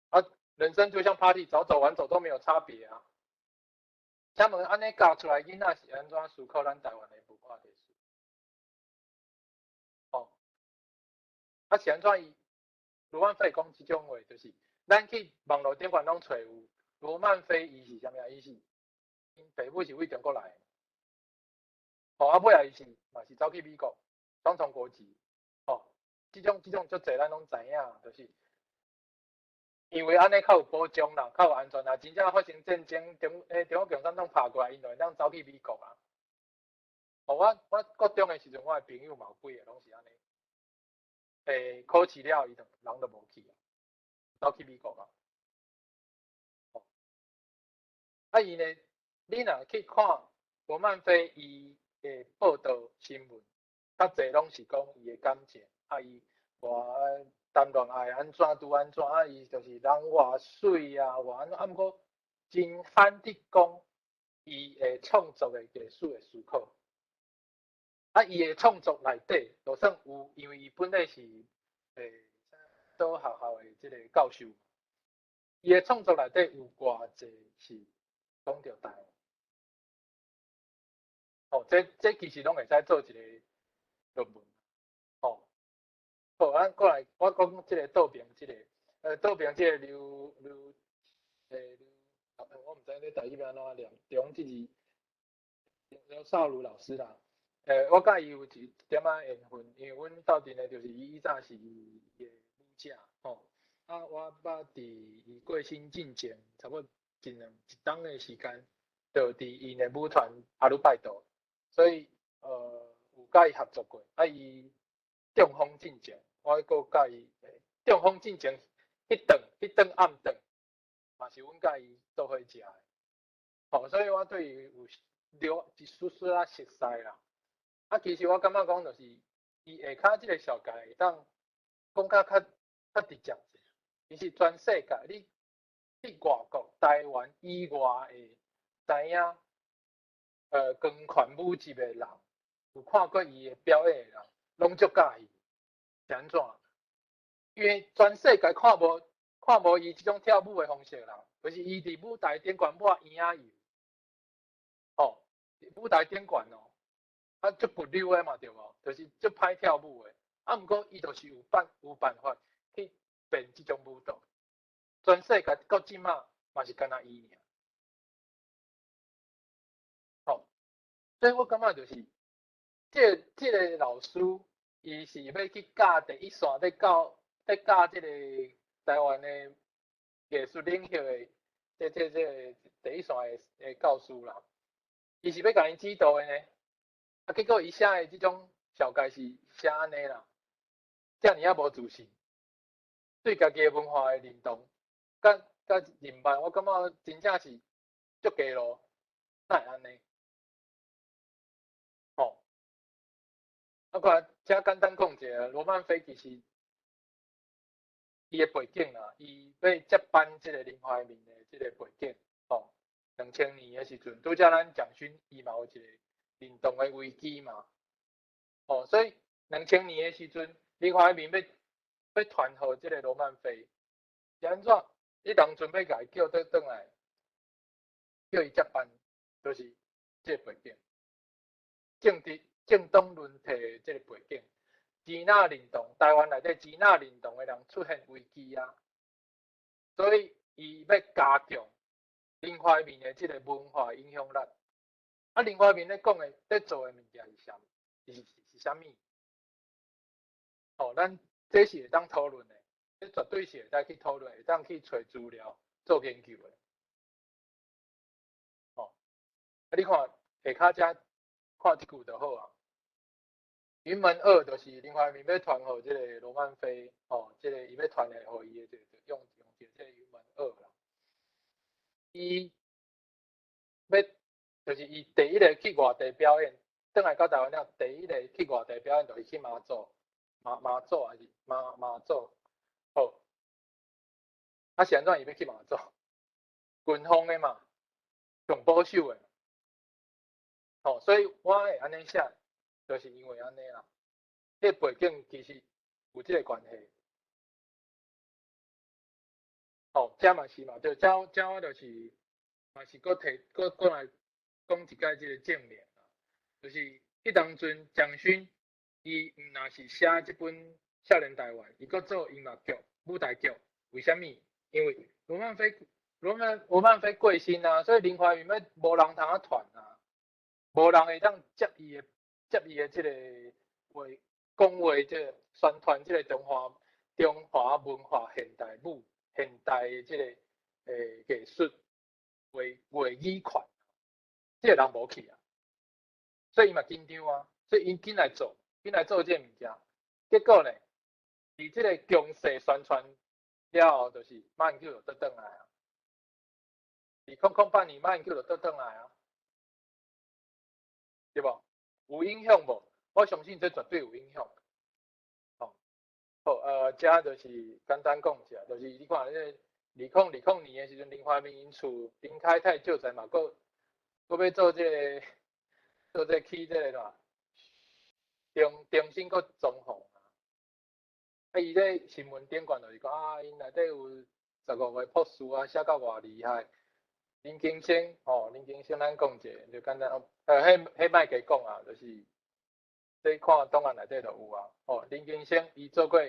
啊，人生就像 party， 早走晚走都没有差别啊。他们安尼教出来囡仔是安怎思考咱台湾的文化艺术？哦，啊是安怎伊？罗曼菲讲即种话，就是咱去网络顶管拢找有罗曼菲，伊是啥物啊？伊是因父母是为中国来的，哦，啊尾啊伊是嘛是走去美国双重国籍，哦，即种足侪咱拢知影，就是因为安尼较有保障啦，较有安全啦。真正发生战争，中国共产党拍过来，因就会当走去美国啊。哦，我国中的时阵，我的朋友嘛有几个拢是安尼。考试了，伊就人就无去啊，走去美国啊。啊，伊呢，你若去看罗曼菲伊的报道新闻，较侪拢是讲伊的感情，啊，伊话谈恋爱安怎拄安怎，啊，伊就是人偌水啊，偌安怎，啊，毋过真罕得讲伊的创作的艺术的思考。啊，伊的创作内底，就算有，因为伊本来是倒学校的即个教授，伊的创作内底有偌济是讲到台湾。哦，这其实拢会使做一个论文。哦，好，咱过来，我讲即个倒边即个，倒边即个刘，我毋知你台语要安怎念，中即字，刘少儒老师啦。我甲伊有一点仔缘分，因为阮斗阵的就是伊以前是伊的母姐，吼。啊，我捌伫伊过身之前，差不多一冬的时间，就伫伊的舞团阿鲁拜岛，所以有甲伊合作过。啊，伊中风进前，我阁甲伊中风进前迄顿暗顿，嘛是阮甲伊做伙食的。吼，所以我对伊有一丝丝仔熟悉啦。啊，其实我感觉讲，就是伊下骹即个小界会当讲较直接者，其实全世界你去外国、台湾以外的知影光传武术的人，有看过伊的表演的人，拢足介意，是安怎？因为全世界看无伊即种跳舞的方式啦，就是伊伫舞台顶悬抹圆仔油，哦，舞台顶悬哦。啊，足不溜的嘛，对无？就是足歹跳舞的。啊，毋过伊就是有办法去变即种舞蹈。全世界到即马嘛是干那伊尔。吼，所以我感觉就是，即个老师，伊是要去教第一线，在教即个台湾的艺术领域的这第一线的教师啦。伊是要甲因指导的呢。啊，结果伊写的即种小概是写安尼啦，遮尔啊无自信，对家己的文化的认同，甲认办，我感觉真正是足低落，哪会安尼？吼，啊，过来，遮简单讲者，罗曼菲其实伊的背景啦，伊要接班即个林怀民的即个背景，吼，2000年的时阵，拄则咱蒋勋伊嘛有一个运动的危机嘛，哦，所以2000年的时阵，林怀民要传互即个罗曼菲，是安怎？你当准备甲伊叫倒来，叫伊接班，就是即个背景，政党轮替即个背景，支那联动，台湾内底支那联动的人出现危机啊，所以伊要加强林怀民的即个文化影响力。啊，林怀民咧讲的，咧做的物件是啥？是啥物？哦，咱这是会当讨论的，这绝对是会当去讨论，会当去找资料做研究的。哦，啊，你看下骹遮看一句就好啊。云门2就是林怀民要传互即个罗曼菲，哦，即个伊要传的互伊的，就用即个云门2啦。伊要就是伊第一个去外地表演，转来到台湾了，第一个去外地表演就是去马祖还是马祖，好，啊是安怎伊要去马祖？军方的嘛，上保守的。哦，所以我会安尼写，就是因为安尼啦。这背景其实有这个关系。哦，这嘛是嘛，就这我就是嘛是搁来讲一解这个正面啦，就是迄当阵蒋勋伊毋若是写这本《少年台湾》，伊搁做音乐剧、舞台剧，为虾米？因为罗曼菲过身啊，所以林怀民要无人通啊传啊，无人会当接伊的这个话讲话，这个宣传这个中华文化现代的这个艺术话语款，这个人无去啊，所以伊嘛紧张啊，所以伊紧来做这个物件，结果呢，伫这个强势宣传了后，就是马英九就倒转来啊，2008年马英九就倒转来啊，对无？有影响无？我相信这绝对有影响。哦，好，这就是简单讲一下，就是你看2020年的时阵，林怀民因厝林开泰就在嘛，佫要做这去这个重新佫装潢啊。伊咧新闻顶悬就是讲啊，因内底有15个博士啊，写到偌厉害。林金星咱讲者就简单，迄卖加讲啊，就是你看档案内底就有啊。哦，林金星伊做过，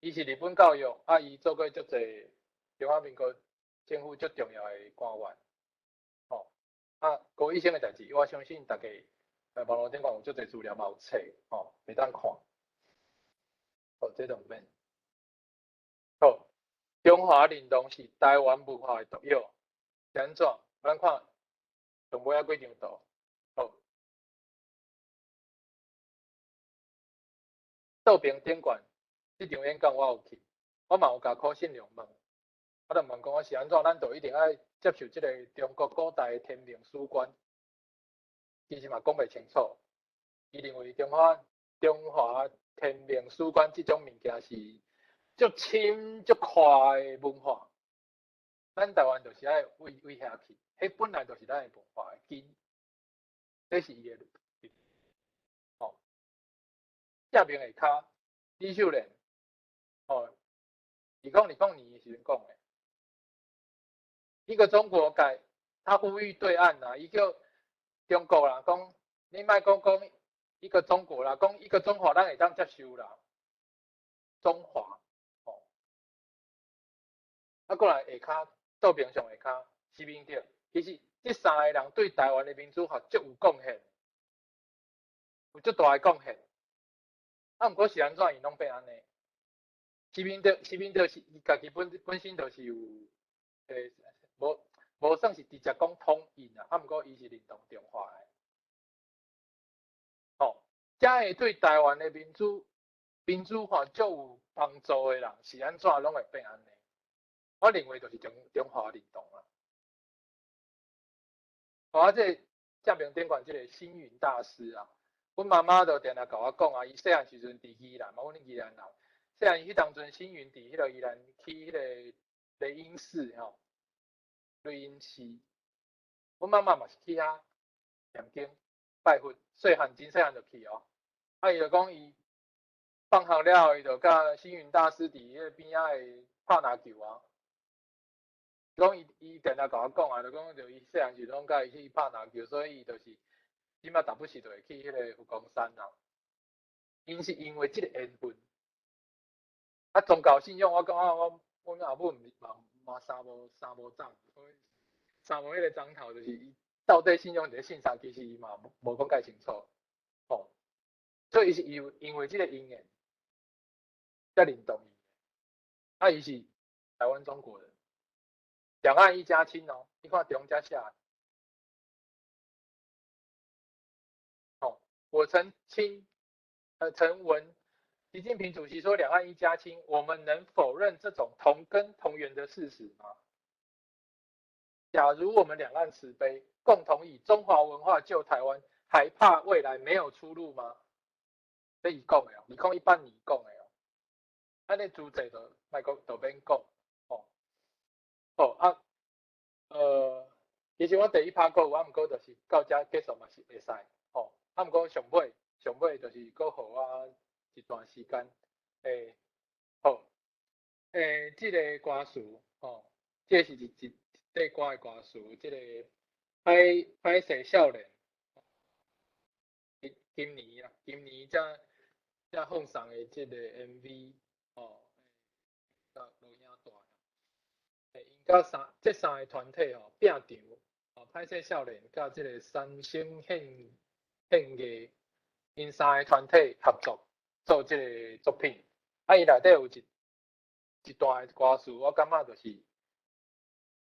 伊是日本教育啊，伊做过足侪中华民国政府足重要的官员。哦，啊，高医生的代志，我相信大家网络顶悬有足侪资料嘛有册，哦，袂当看。哦，这两面。好，中华认同是台湾文化的独有。安怎？咱看上尾几张图。好，倒边顶悬这场演讲我有去，我嘛有甲柯信良问，我就问讲我是安怎，咱就一定要接受这个中国古代的天命史观，其实嘛讲袂清楚。伊认为中华天命史观这种物件是足深足快的文化，咱台湾就是爱为遐去。迄本来就是咱的文化的根，这是伊的。哦，下面下骹李秀莲，哦，2020年时阵讲的，一个中国改，他呼吁对岸啊，伊叫中国啦，讲你莫讲一个中国啦，讲一个中华咱会当接受啦，中华，哦，啊，过来下骹倒边上下骹，习近平。其实这3个人对台湾的民主法足有贡献，有足大的贡献。啊，毋过是安怎伊拢变安尼？习近平是伊家己本身就是有无算是直接讲统一啊，啊，毋过伊是认同中华的。哦，这会对台湾的民主法足有帮助的人，是安怎拢会变安尼？我认为就是中华认同啊。啊，这正面顶悬这个星云大师啊，阮妈妈就定定甲我讲啊，伊细汉时阵伫宜兰嘛，阮宜兰人，细汉迄当阵星云伫迄个宜兰去迄个雷音寺吼，雷音寺，阮妈妈嘛是去遐念经拜佛，细汉真细汉就去哦。啊，伊就讲伊放学了后，伊就甲星云大师伫迄个边仔的拍篮球啊。讲伊定定甲我讲啊，就讲就伊细汉时拢甲伊去拍篮球，所以伊就是即马时不时就会去迄个佛光山啊。因是因为即个缘分，啊宗教信仰，我感觉阮阿母嘛三无长，三无迄个章头，就是伊到底信仰伫咧信啥，其实伊嘛无讲介清楚。哦，所以伊是因为即个因缘，才认同伊。啊，伊是台湾中国人。两岸一家亲哦，你看中家下。哦，我曾闻习近平主席说两岸一家亲，我们能否认这种同根同源的事实吗？假如我们两岸慈悲，共同以中华文化救台湾，还怕未来没有出路吗？这伊讲的哦，2018年讲的哦，安尼主席就莫讲就免讲哦。哦啊。其实我第一趴课有，毋过就是到遮结束嘛是会使，吼。毋过上尾就是搁互我一段时间，好，即个歌词，吼，这是一首歌的歌词，即个歹势少年，今年才放送的即个 MV，吼，甲录影带。因甲这三个团体吼拼场，歹势少年甲即个三星献艺，因三个团体合作做即个作品。伊内底有一段的歌词，我感觉就是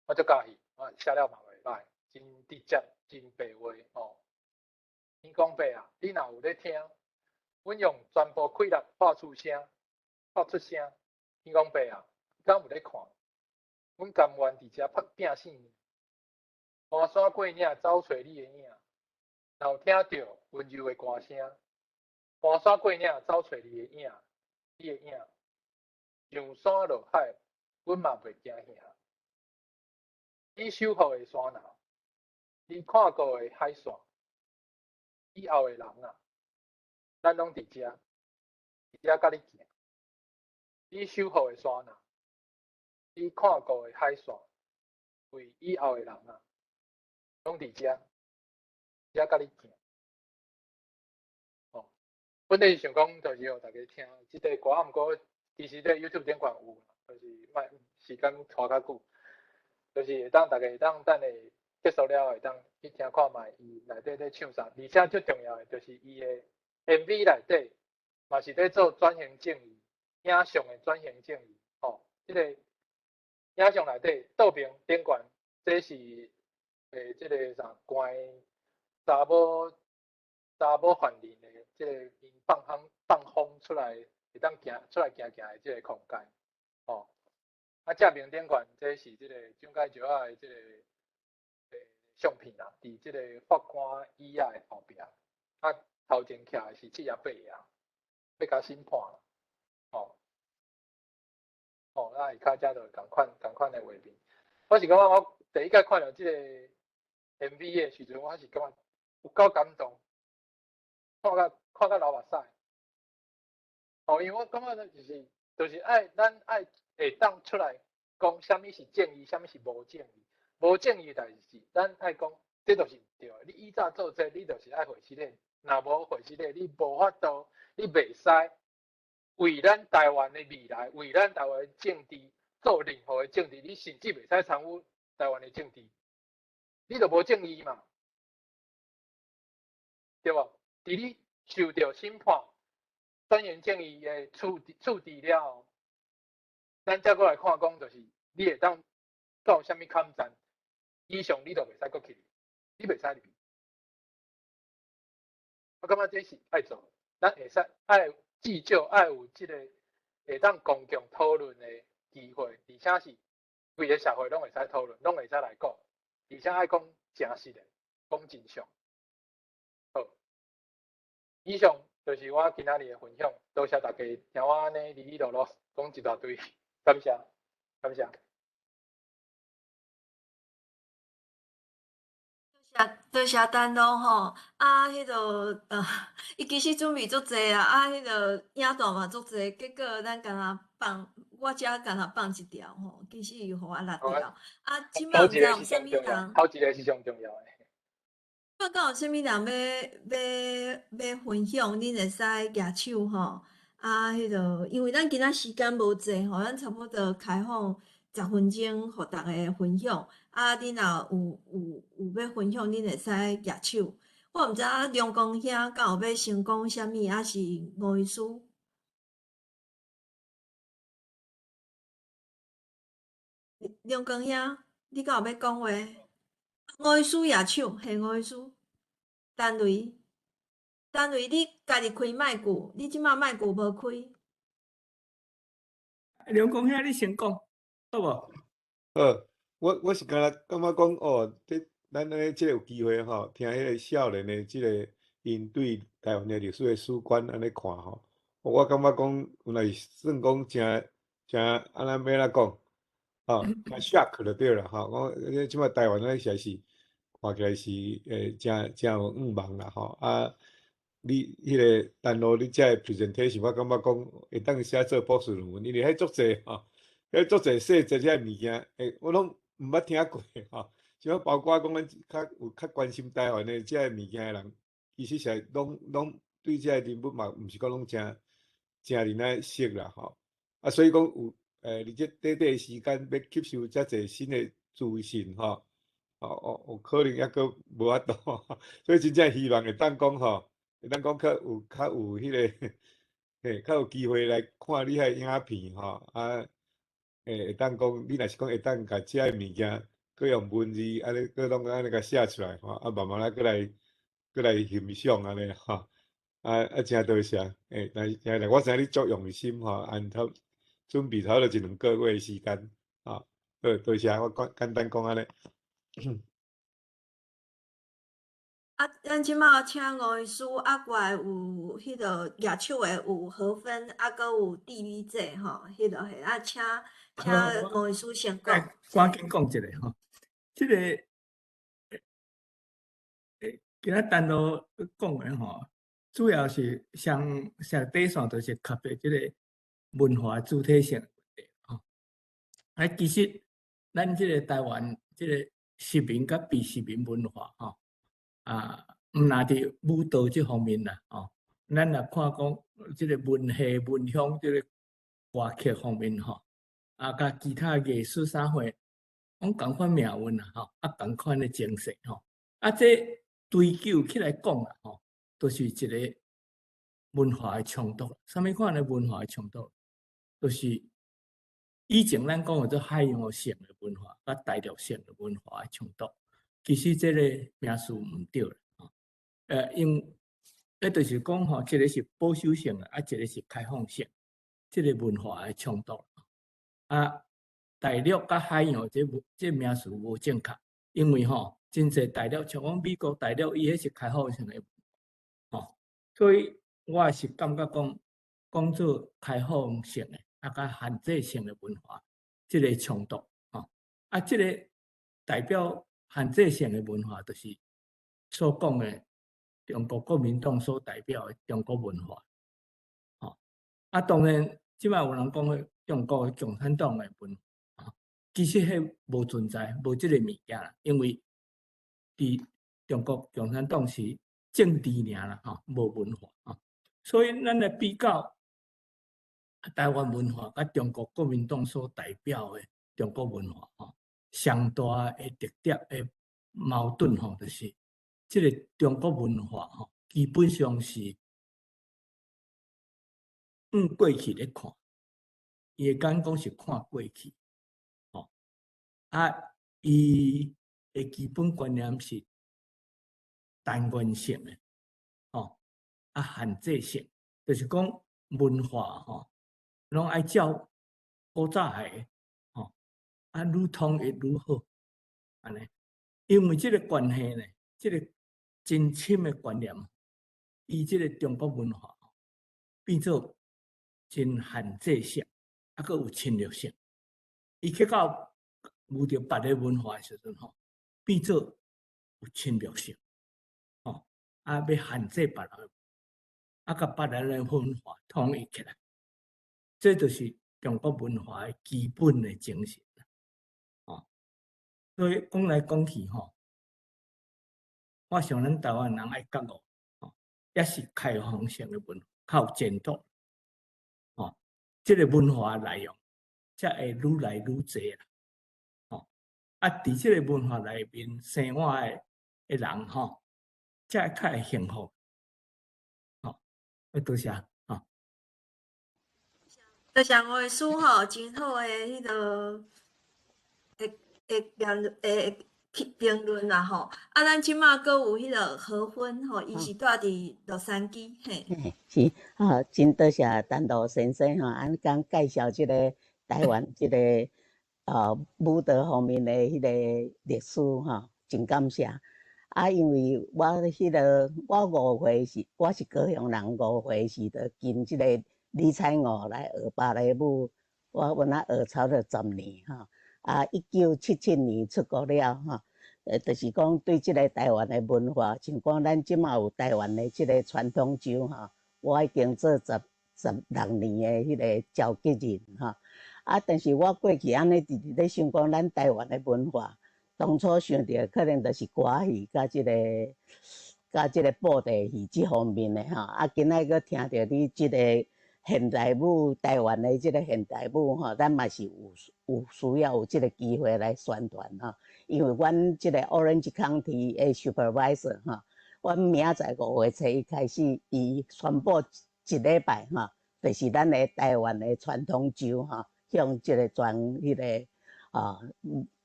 我足喜喜，我写了嘛袂歹，真直接，真白话吼。伊讲白啊，你若有咧听，阮用全部气力发出声。伊讲白啊，敢有咧看？阮甘愿伫遮拍拼死命，搬山过岭走找你的影。若有听到温柔的歌声，搬山过岭走找你的影，上山落海，阮嘛袂惊吓。你守护的山林，你看过的海线，以后的人啊，咱拢伫遮甲你行。你守护的山林，你看过的海线，为以后的人啊，拢伫遮甲你行。哦，本来是想讲，就是互大家听即个歌，毋过其实咧 YouTube 顶悬有，就是莫时间拖较久，就是会当大家会当等下结束了会当去听看卖伊内底咧唱啥，而且最重要的就是伊的 MV 内底嘛是咧做转型正义，影像的转型正义，吼，即个影像内底倒边顶悬，这是即个啥关查某犯人的即个因放风出来，会当出来行的即个空间，吼。啊，正面顶悬，这是即个蒋介石的即个相片啦，伫即个法官椅仔的后壁，啊，头前徛的是7爷8爷，要甲审判，吼，啊，下骹遮就共款的画面。我是感觉我第一届看到即个 MV 的时阵，我是感觉有够感动，看到流目屎。因为我感觉就是咱爱会当出来讲啥物是正义，啥物是无正义。无正义代志，咱爱讲，这就是毋对的。你以早做这，你就是爱回失礼。若无回失礼，你无法度，你袂使为咱台湾的未来，为咱台湾的政治做任何的政治，你甚至袂使参与台湾的政治，你就无正义嘛，对无？伫你受到审判、转型正义的处置了后，咱再过来看讲，就是你会当到啥物抗战，以上你都袂使过去，你袂使入去。我感觉这是爱做，咱会使爱至少爱有即个会当公共讨论的机会，而且是规个社会拢会使讨论，拢会使来讲，而且爱讲真实的，讲真相。好，以上就是我今仔日的分享，多谢大家听我安尼哩哩啰啰讲一大堆，感谢。多谢等咯吼，迄个伊其实准备足济啊，迄个影带嘛足济，结果咱敢若放，我遮敢若放一条吼，其实伊互我6条，即摆毋知有啥物人，头一个是上重要的。我敢有啥物人要分享，恁会使举手吼。迄个，因为咱今仔时间无济吼，咱差不多开放10分钟，互逐个分享。恁若有要分享，恁会使举手。我毋知影梁公兄敢有要先讲啥物，还是吴医师？梁公兄，你敢有要讲话？吴医师举手，系吴医师。陈雷，你家己开麦克，你即马麦克无开。梁公兄，你先讲，好无？我是感觉讲咱咧即个有机会吼，听迄个少年的即个因对台湾的历史的史观安尼看吼，我感觉讲，原来算讲真安怎要怎讲？较 shock 就对了吼。我即摆台湾咧实在是看起来是真有忙啦吼。你迄个单路你遮个 presentation， 我感觉讲会当写做博士论文，因为迄足济吼，迄足济细节遮物件，我拢毋捌听过吼。像包括讲咱较关心台湾的遮个物件的人，其实是拢对遮个人物嘛，毋是讲拢真认爱熟啦吼。所以讲有你这短短时间要吸收遮济新的资讯吼，有可能抑阁无法度，所以真正希望会当讲吼，会当讲较有迄个，较有机会来看你遐影片吼，会当讲你若是讲会当甲遮个物件，佮用文字安尼，佮拢安尼甲写出来吼，慢慢仔佮来欣赏安尼吼。真多谢，但是我知影你足用心吼，准备差不多1-2个月的时间，多谢，我简单讲安尼。咱即马请吴医师过来有迄个举手的有何芬，佮有地理者吼，迄个请吴医师先讲。赶紧讲一下吼，即个今仔单独讲的吼，主要是上底线就是卡在即个文化主体性的问题吼。其实咱即个台湾即个实民甲非实民文化吼，毋若伫舞蹈即方面啦吼，咱若看讲即个文戏、文乡即个话剧方面吼，甲其他艺术啥货，拢共款命运啦吼，共款的精神吼，这追究起来讲啦吼，都是一个文化的冲突。啥物款的文化的冲突？就是以前咱讲的做海洋性的文化，甲大陆性的文化的冲突。其实这个名词毋对啦。因就是讲吼，一个是保守性的，一个是开放性，这个文化的冲突。大陆甲海洋这名词无正确，因为吼，真侪大陆像讲美国大陆，伊迄是开放性的，所以我也是感觉讲做开放性的，甲限制性的文化，这个冲突，这个代表限制性的文化，就是所讲的中国国民党所代表的中国文化，当然，即摆有人讲的中国的共产党的文化，其实迄无存在，无即个物件啦，因为伫中国共产党是政治尔啦，无文化所以咱来比较台湾文化甲中国国民党所代表的中国文化上大的特点的矛盾就是这个中国文化基本上是过去咧看，伊会敢讲是看过去，伊的基本观念是单元性的，限制性，就是讲文化拢爱照古早的，愈统一愈好，安尼，因为这个关系呢，这个真深的观念，伊这个中国文化变做真限制性，佫有侵略性，伊去到遇到别个文化的时阵变做有侵略性，要限制别人，甲别人的文化统一起来，这就是中国文化的基本的精神。所以讲来讲去我想咱台湾人爱觉悟也是开放性的文化，较有前途。这个文化内容才会愈来愈侪啦。伫这个文化内面生活的人才会较会幸福。多谢多谢吴医师真好的迄个评论啦咱即马阁有迄个何芬伊是住伫洛杉矶是真多谢丹道先生安刚介绍即个台湾即个舞蹈方面的迄个历史真感谢。因为我迄个我5岁时，我是高雄人，5岁时就跟即个李彩娥来学芭蕾舞，我学差不多10年1977年出国了吼。就是讲对即个台湾的文化，像讲咱即马有台湾的即个传统酒吼，我已经做16年的迄个召集人吼。但是我过去安尼直直咧想讲，咱台湾的文化，当初想着可能就是歌戏甲即个布袋戏即方面的吼。今仔个听着你即个现代舞，台湾的即个现代舞吼，咱嘛是有需要有即个机会来宣传吼。因为阮即个 Orange County 的 Supervisor 吼，阮明仔载5月初一开始，伊宣布一礼拜吼，就是咱的台湾的传统酒吼，向即个全迄个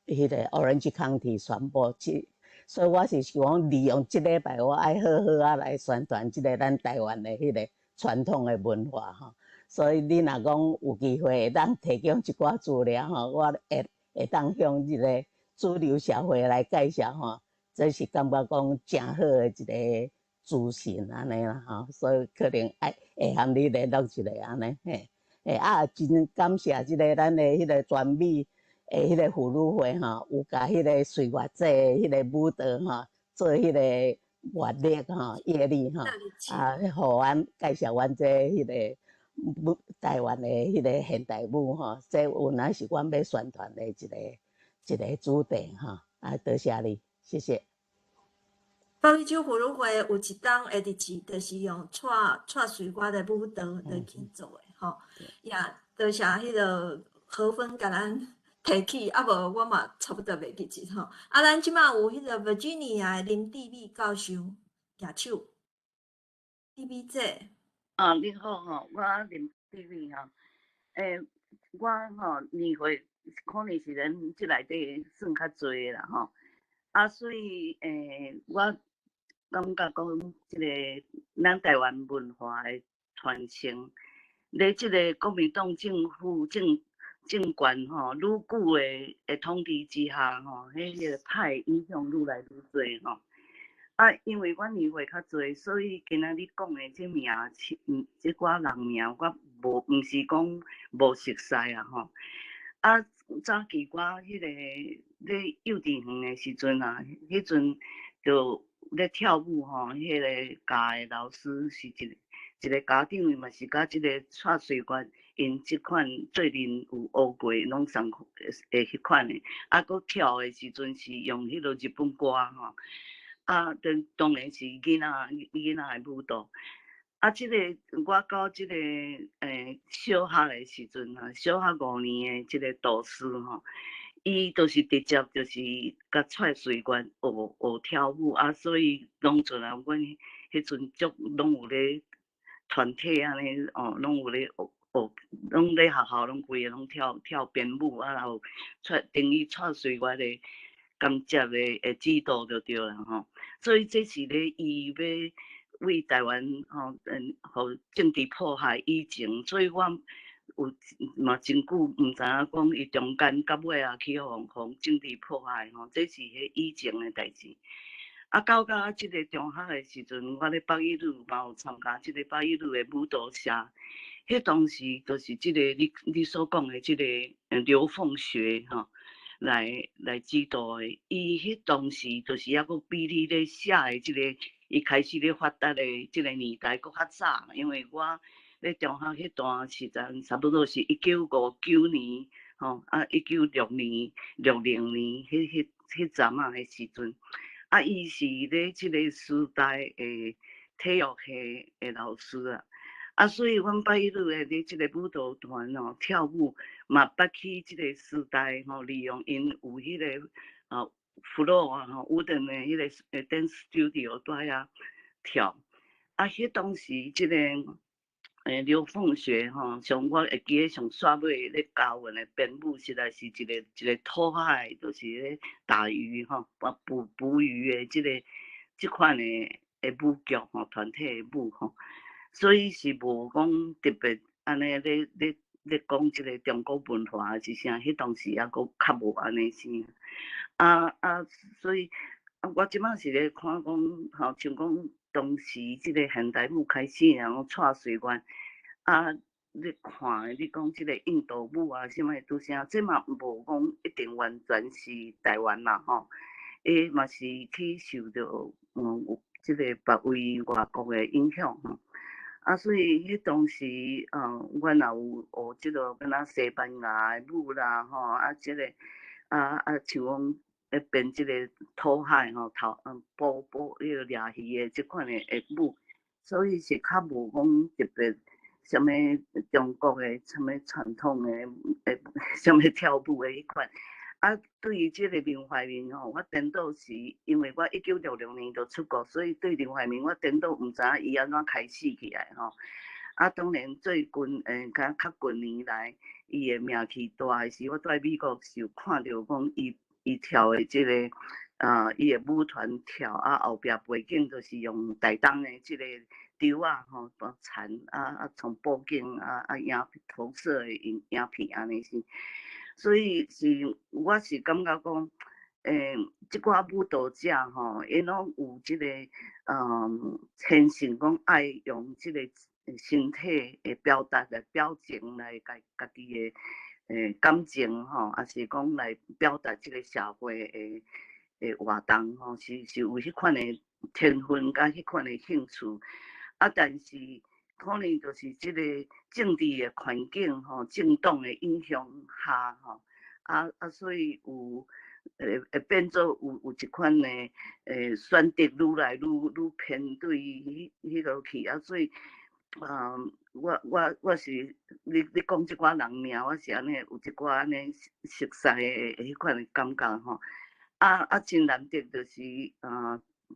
迄个 Orange County 宣布。所以我是想讲，利用即礼拜，我爱好好来宣传即个咱台湾的迄个传统的文化吼。所以你若讲有机会会当提供一寡资料吼，我会当向即个主流社会来介绍吼，这是感觉讲真好的一个资讯安尼啦吼，所以可能会和你联络一下安尼嘿。真感谢即个咱的迄个全美的迄个妇女会吼，有甲迄个岁月祭迄个舞蹈吼，做迄个阅历吼、阅历吼，互阮介绍阮这迄个台湾的迄个现代舞吼，这有哪是阮要宣传的一个主题吼。多谢你，谢谢。北美洲妇女会有一档的日子，就是用蔡水歌的舞蹈来去做的吼。也多谢迄个何芬甲咱提起，无我嘛差不多袂记起吼。咱即马有迄个 Virginia 的林志美教授举手，志美姐。你好吼，我林志美吼，我吼年会可能是咱即内底算较侪啦吼。所以我感觉讲即个咱台湾文化的传承，咧即个国民党政府政权吼，愈久的统治之下吼，迄个派影响愈来愈侪吼。因为阮年会较侪，所以今仔日讲的即名，即寡人名我毋是讲无熟悉啊吼。早期我迄个咧幼稚园的时阵啊，迄阵就咧跳舞吼，迄个教的老师是一个家长，嘛是甲即个蔡水月因即款做人有学过，拢上迄款的。佮跳的时阵是用迄落日本歌吼。当然是囡仔的舞蹈。即个我到即个小学的时阵啊，小学5年的即个导师吼，伊就是直接就是甲蔡水月学跳舞所以拢阵阮迄阵足拢有咧团体安尼拢有咧学，拢咧学校拢规个拢跳编舞然后等于蔡水月的工接的指导就对啦吼。所以这是咧伊要为台湾互政治迫害以前，所以我有嘛真久毋知影讲伊中间到尾去互政治迫害吼，这是迄以前的代志。到即个中学的时阵，我咧北一女嘛有参加即个北一女的舞蹈社，迄当时就是即个你所讲的即个刘凤学吼。来指导的，伊迄当时就是还佫比你咧写的即个，伊开始咧发达的即个年代佫较早，因为我咧中学迄段时间，差不多是1959年吼，1960年、60年迄阵的时阵，伊是咧即个时代的体育系的老师所以阮北一女的咧即个舞蹈团跳舞嘛捌去即个时代利用因有迄个floor wooden 的迄个dance studio 在遐跳。迄当时即个刘凤学像我会记得上煞尾咧教阮的编舞，实在是一个土海，就是咧打鱼捕鱼的即款的舞剧团体的舞所以是无讲特别安尼咧讲即个中国文化是啥，迄当时还佫较无安尼先。所以我即摆是咧看讲像讲当时即个现代舞开始，然后蔡水月你看的，你讲即个印度舞啊，什么拄啥，这嘛无讲一定完全是台湾啦吼，伊嘛是去受到即个别位外国的影响吼。啊，所以迄当时，阮也有学即个敢若西班牙的舞啦，吼，啊，即个像讲会编即个土海吼，捕迄个掠鱼的即款的舞，所以是较无讲特别什么中国的什么传统的什么跳舞的迄款。啊，对于即个林怀民吼，我颠倒是因为我1966年就出国，所以对林怀民我颠倒毋知影伊安怎开始起来吼。啊，当然最近较近年来，伊的名气大的是，我在美国是有看到讲伊跳的即个伊的舞团跳啊，后壁背景就是用台东的即个稻啊吼，蚕从布景影投射的影片安尼是。所以我是感觉讲，即寡舞蹈者吼，因拢有即个天性讲爱用即个身体的表达来表情来家己的感情吼，也是讲来表达即个社会的活动吼，是有迄款的天分甲迄款的兴趣，啊，但是可能就是即个政治的环境吼，政党的影响下吼，所以有会变做有一款的选择愈来愈偏对迄落去啊，所以我是你讲即寡人名，我是安尼有一寡安尼熟悉的迄款的感觉吼，真难得就是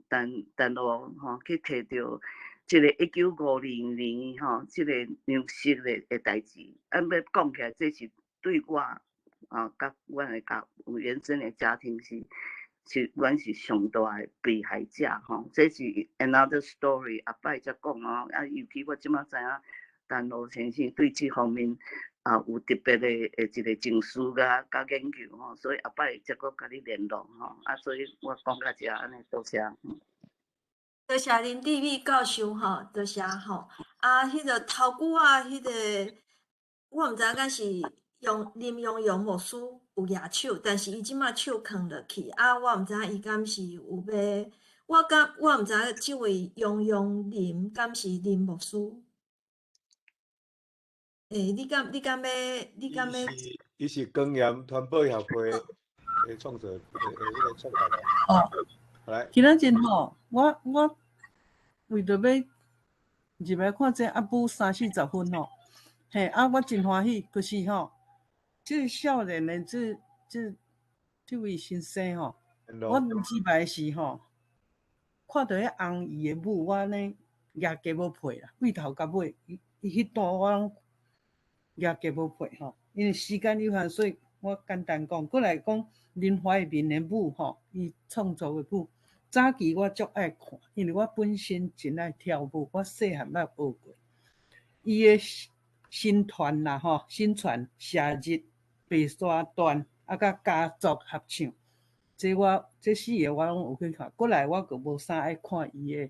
但咯吼去摕到。即个1952年吼，即个粮食的代志，要讲起来，这是对我甲阮的原生的家庭阮是上大的被害者吼，这是 another story， 后摆才讲哦。尤其我即马知影，陈罗先生对这方面有特别的一个情绪甲研究吼，所以后摆才阁甲你联络吼，所以我讲到这安尼，多谢。多谢林志美教授吼，多谢吼。迄个头句迄个我毋知影敢是林永荣牧师有举手，但是伊即马手囥落去，我毋知影伊敢是有要，我毋知影即位永林敢是林牧师？你敢要？伊是光阳传播协会的创作迄个创办人。来，今仔日吼，我为着要入来看这舞30分吼，嘿，我真欢喜，就是吼，这少年的这位先生吼，我入来时吼，看到迄红衣的舞，我安尼举鸡无配啦，为头到尾，伊迄段我拢举鸡无配吼，因为时间有限，所以我简单讲，过来讲林怀民的舞吼，伊创作的舞。早期我足爱看，因为我本身真爱跳舞，我细汉捌学过。伊的新传啦吼，新传、夏日、白沙段，甲家族合唱，这4个我拢有去看。过来我个无啥爱看伊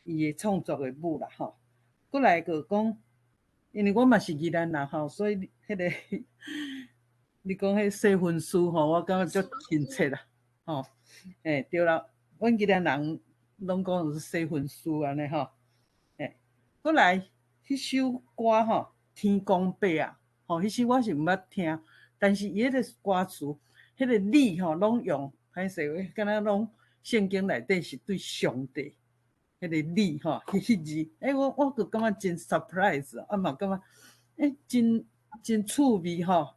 的创作的舞啦吼。过来个讲，因为我嘛是宜兰人吼，所以迄个你讲迄细分书吼，我感觉足亲切啦吼。对啦。阮宜兰人拢讲是细分书安尼吼，过来迄首歌吼，天公伯啊，吼，迄首我是毋捌听，但是伊迄个歌词，迄个理吼，拢用歹势话，敢若拢圣经内底是对上帝迄个理吼，迄字，我就感觉真 surprise， 嘛感觉真趣味吼，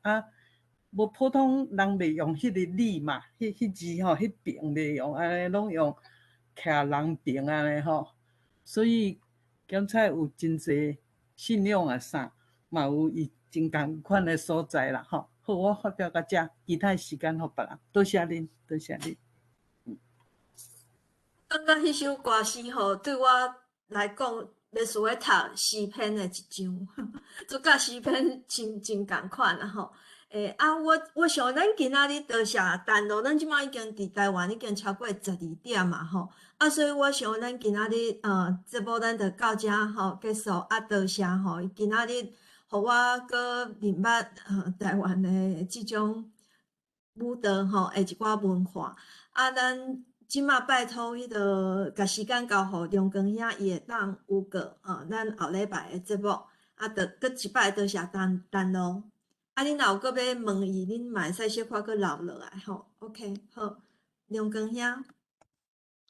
无普通人袂用迄个理嘛，迄字吼，迄边袂用，安尼拢用徛人边安尼吼。所以检测有真侪信仰啊啥，嘛有伊真共款的所在啦吼。好，我发表到这，其他时间互别人。多谢恁，多谢恁。感觉迄首歌词吼，对我来讲，类似咧读诗篇的一章，就甲诗篇真共款啦吼。我想咱今仔日多谢陈罗，咱即摆已经伫台湾已经超过12点嘛吼，所以我想咱今仔日节目咱就到遮吼结束，多谢吼，今仔日互我搁明捌台湾的即种舞蹈吼，诶一寡文化。啊，咱即马拜托迄个甲时间交互梁光兄，伊会当有个咱后礼拜的节目，啊，搁一摆多谢丹咯。啊，恁若有搁要问伊，恁嘛会使小可搁留落来吼。OK， 好，梁光兄。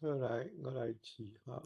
我来试哈。